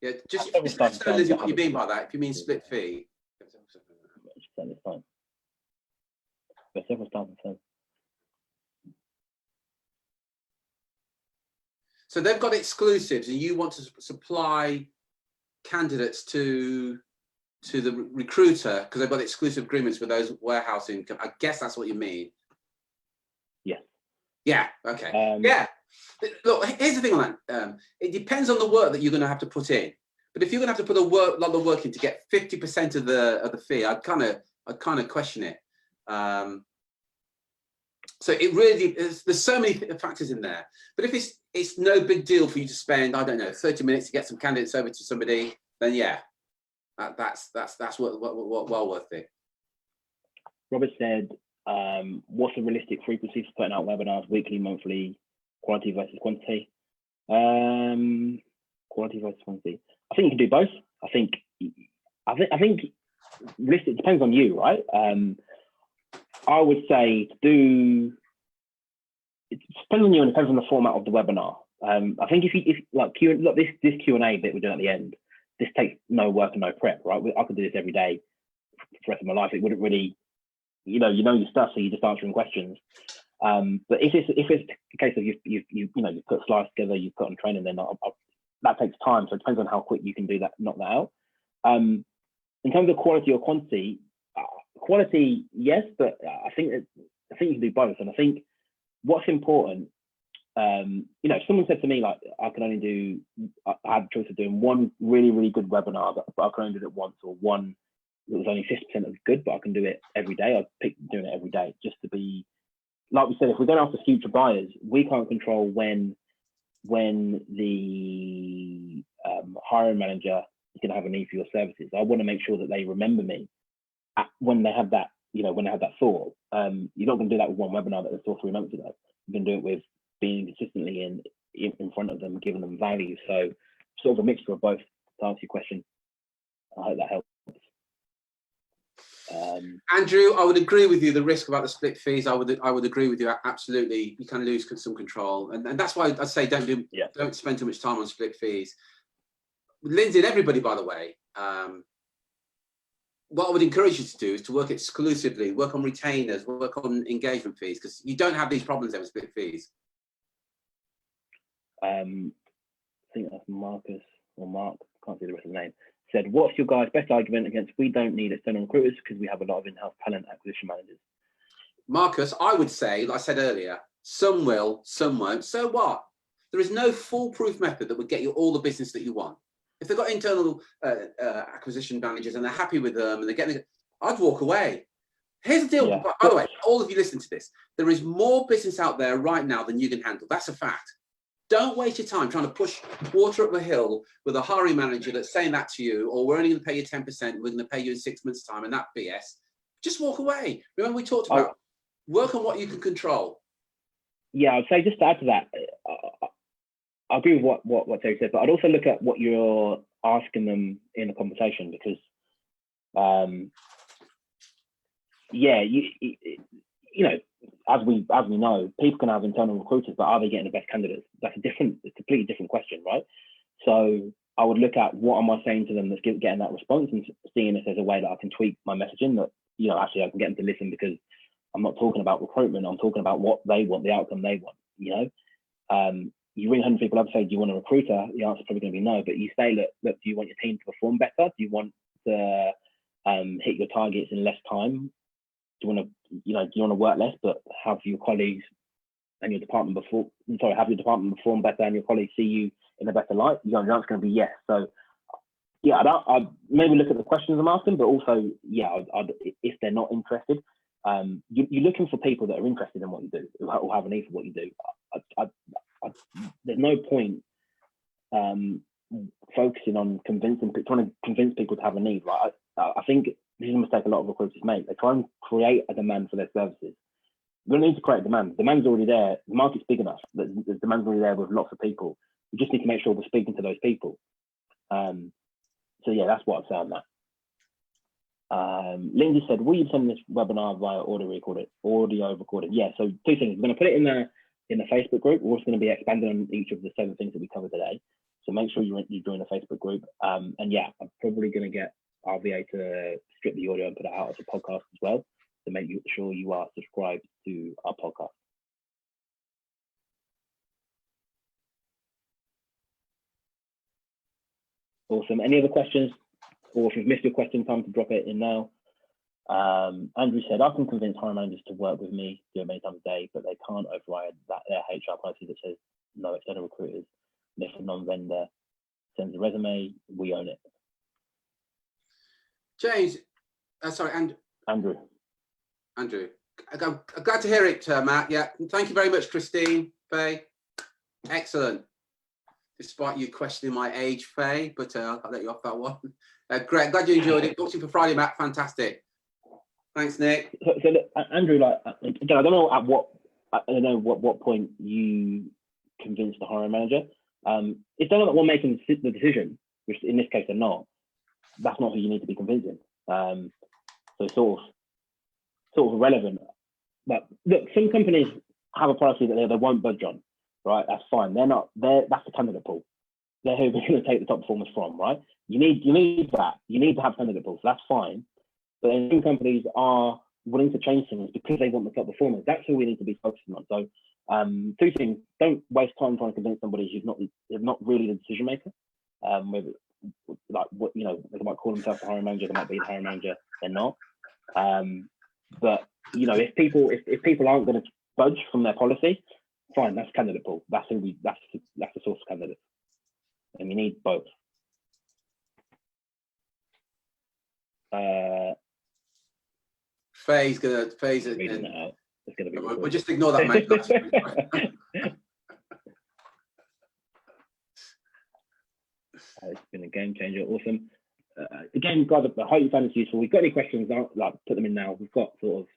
Yeah, just tell Lizzie what you mean by that. If you mean split fee. It's fine. There's several staffing firms. So they've got exclusives, and you want to supply candidates to the recruiter because they've got exclusive agreements with those warehousing. I guess that's what you mean. Yeah. Yeah. Okay. Yeah. Look, here's the thing on that. It depends on the work that you're going to have to put in. But if you're going to have to put a lot of work in to get 50% of the fee, I'd kind of question it. So it really is, there's so many factors in there. But if it's no big deal for you to spend, I don't know, 30 minutes to get some candidates over to somebody, then yeah, that's well worth it. Robert said, what's a realistic frequency for putting out webinars, weekly, monthly, quality versus quantity? Quality versus quantity. I think you can do both. I think realistic depends on you, right? I would say to do. It depends on you, and it depends on the format of the webinar. I think if this Q&A bit we're doing at the end, this takes no work and no prep, right? I could do this every day for the rest of my life. It wouldn't really, you know your stuff, so you're just answering questions. But if it's a case of you put slides together, you put on training, then that takes time. So it depends on how quick you can do that, knock that out. In terms of quality or quantity, quality, yes, but I think you can do both. And I think what's important, if someone said to me, like, I had the choice of doing one really, really good webinar, but I can only do it once, or one that was only 50% of good, but I can do it every day, I'd pick doing it every day, just to be, like we said, if we're going after future buyers, we can't control when the hiring manager is going to have a need for your services. I want to make sure that they remember me when they have that, when they have that thought. You're not going to do that with one webinar that was 2 or 3 months ago. You can do it with being consistently in front of them, giving them value. So sort of a mixture of both, to answer your question. I hope that helps. Andrew, I would agree with you. The risk about the split fees, I would agree with you. Absolutely, you can lose some control, and that's why I say don't spend too much time on split fees. Lindsay and everybody, by the way, what I would encourage you to do is to work exclusively, work on retainers, work on engagement fees, because you don't have these problems there with split fees. I think that's Marcus or Mark. Can't see the rest of the name. Said, what's your guys' best argument against we don't need external recruiters because we have a lot of in-house talent acquisition managers? Marcus, I would say, like I said earlier, some will, some won't. So what? There is no foolproof method that would get you all the business that you want. If they've got internal acquisition managers and they're happy with them and they're getting, I'd walk away. Here's the deal. Yeah. By the way, all of you listen to this. There is more business out there right now than you can handle. That's a fact. Don't waste your time trying to push water up the hill with a hiring manager that's saying that to you, or we're only going to pay you 10%, we're going to pay you in 6 months' time, and that BS. Just walk away. Remember we talked about work on what you can control. Yeah, I'd say just to add to that, I agree with what Terry said, but I'd also look at what you're asking them in a conversation, because, as we know, people can have internal recruiters, but are they getting the best candidates? That's a completely different question, right? So I would look at what am I saying to them that's getting that response, and seeing if there's a way that I can tweak my messaging that, actually I can get them to listen, because I'm not talking about recruitment, I'm talking about what they want, the outcome they want, You ring 100 people up and say, do you want a recruiter? The answer's probably going to be no, but you say, look, do you want your team to perform better? Do you want to hit your targets in less time? Do you want to work less, but have your colleagues and your department perform better and your colleagues see you in a better light? The answer's going to be yes. So, I'd maybe look at the questions I'm asking, but also, I'd, if they're not interested, you're looking for people that are interested in what you do, or have a need for what you do. There's no point focusing on trying to convince people to have a need. Right? I think this is a mistake a lot of recruiters make. They try and create a demand for their services. We don't need to create demand. Demand's already there. The market's big enough. The demand's already there with lots of people. We just need to make sure we're speaking to those people. That's what I'd say on that. Lindsay said, will you send this webinar via audio recorded? Yeah, so 2 things. We're going to put it in the Facebook group. We're also going to be expanding on each of the 7 things that we covered today. So make sure you join the Facebook group. I'm probably going to get our VA to strip the audio and put it out as a podcast as well, to make sure you are subscribed to our podcast. Awesome. Any other questions? Or if you've missed your question, time to drop it in now. Andrew said, I can convince hiring managers to work with me, do it many times a day, but they can't override their HR policy that says no external recruiters. And if a non-vendor sends a resume, we own it. James, Andrew. I'm glad to hear it, Matt. Yeah, thank you very much, Christine, Faye. Excellent. Despite you questioning my age, Faye, but I'll let you off that one. Great, glad you enjoyed it. Booked you for Friday, Matt. Fantastic. Thanks, Nick. So look, Andrew, again, I don't know what point you convinced the hiring manager. If they're not the one making the decision, which in this case they're not, that's not who you need to be convincing. So sort of irrelevant. but look, some companies have a policy that they won't budge on, right? That's fine. That's the candidate pool. They're who we're going to take the top performers from, right? You need that. You need to have candidate pools. That's fine. But then some companies are willing to change things because they want the top performers. That's who we need to be focusing on. So, two things: don't waste time trying to convince somebody who's not really the decision maker. Like what they might call themselves the hiring manager, they might be the hiring manager. They're not. But if people aren't going to budge from their policy, fine. That's candidate pool. That's the source of candidates. And you need both. Faye's it. It's gonna be. We'll just ignore that, mate. It's been a game changer. Awesome. Again, guys, I hope you found this useful. If you've got any questions, put them in now. We've got sort of.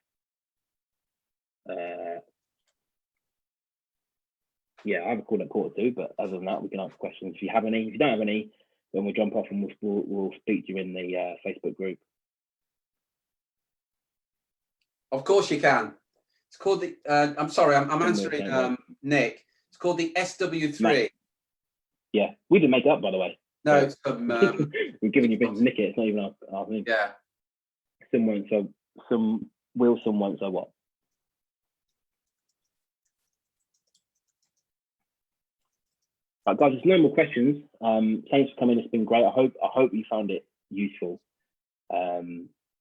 I have a call at 1:45, but other than that, we can answer questions if you have any. If you don't have any, then we'll jump off and we'll speak to you in the Facebook group. Of course you can. It's called the. I'm sorry, I'm answering Nick. It's called the SW3. No. Yeah, we didn't make it up, by the way. No, it's we're giving you business, Nick. It's not even our thing. Yeah. Some won't, so some will, some won't, so what? Right, guys, there's no more questions. Thanks for coming. It's been great. I hope you found it useful. I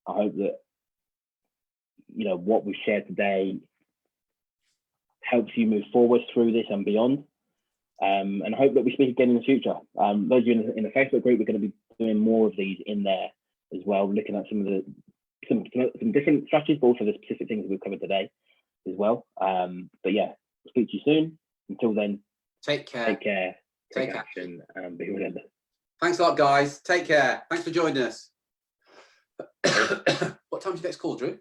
hope that what we've shared today helps you move forward through this and beyond. And I hope that we speak again in the future. Those of you in the Facebook group, we're going to be doing more of these in there as well, looking at some different strategies, but also the specific things we've covered today as well. But yeah, we'll speak to you soon. Until then, take care. Take action, and be relentless. Thanks a lot, guys. Take care. Thanks for joining us. What time's your next call, Drew?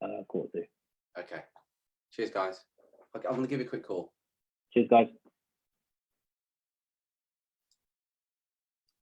1:45. Okay. Cheers, guys. I'm going to give you a quick call. Cheers, guys.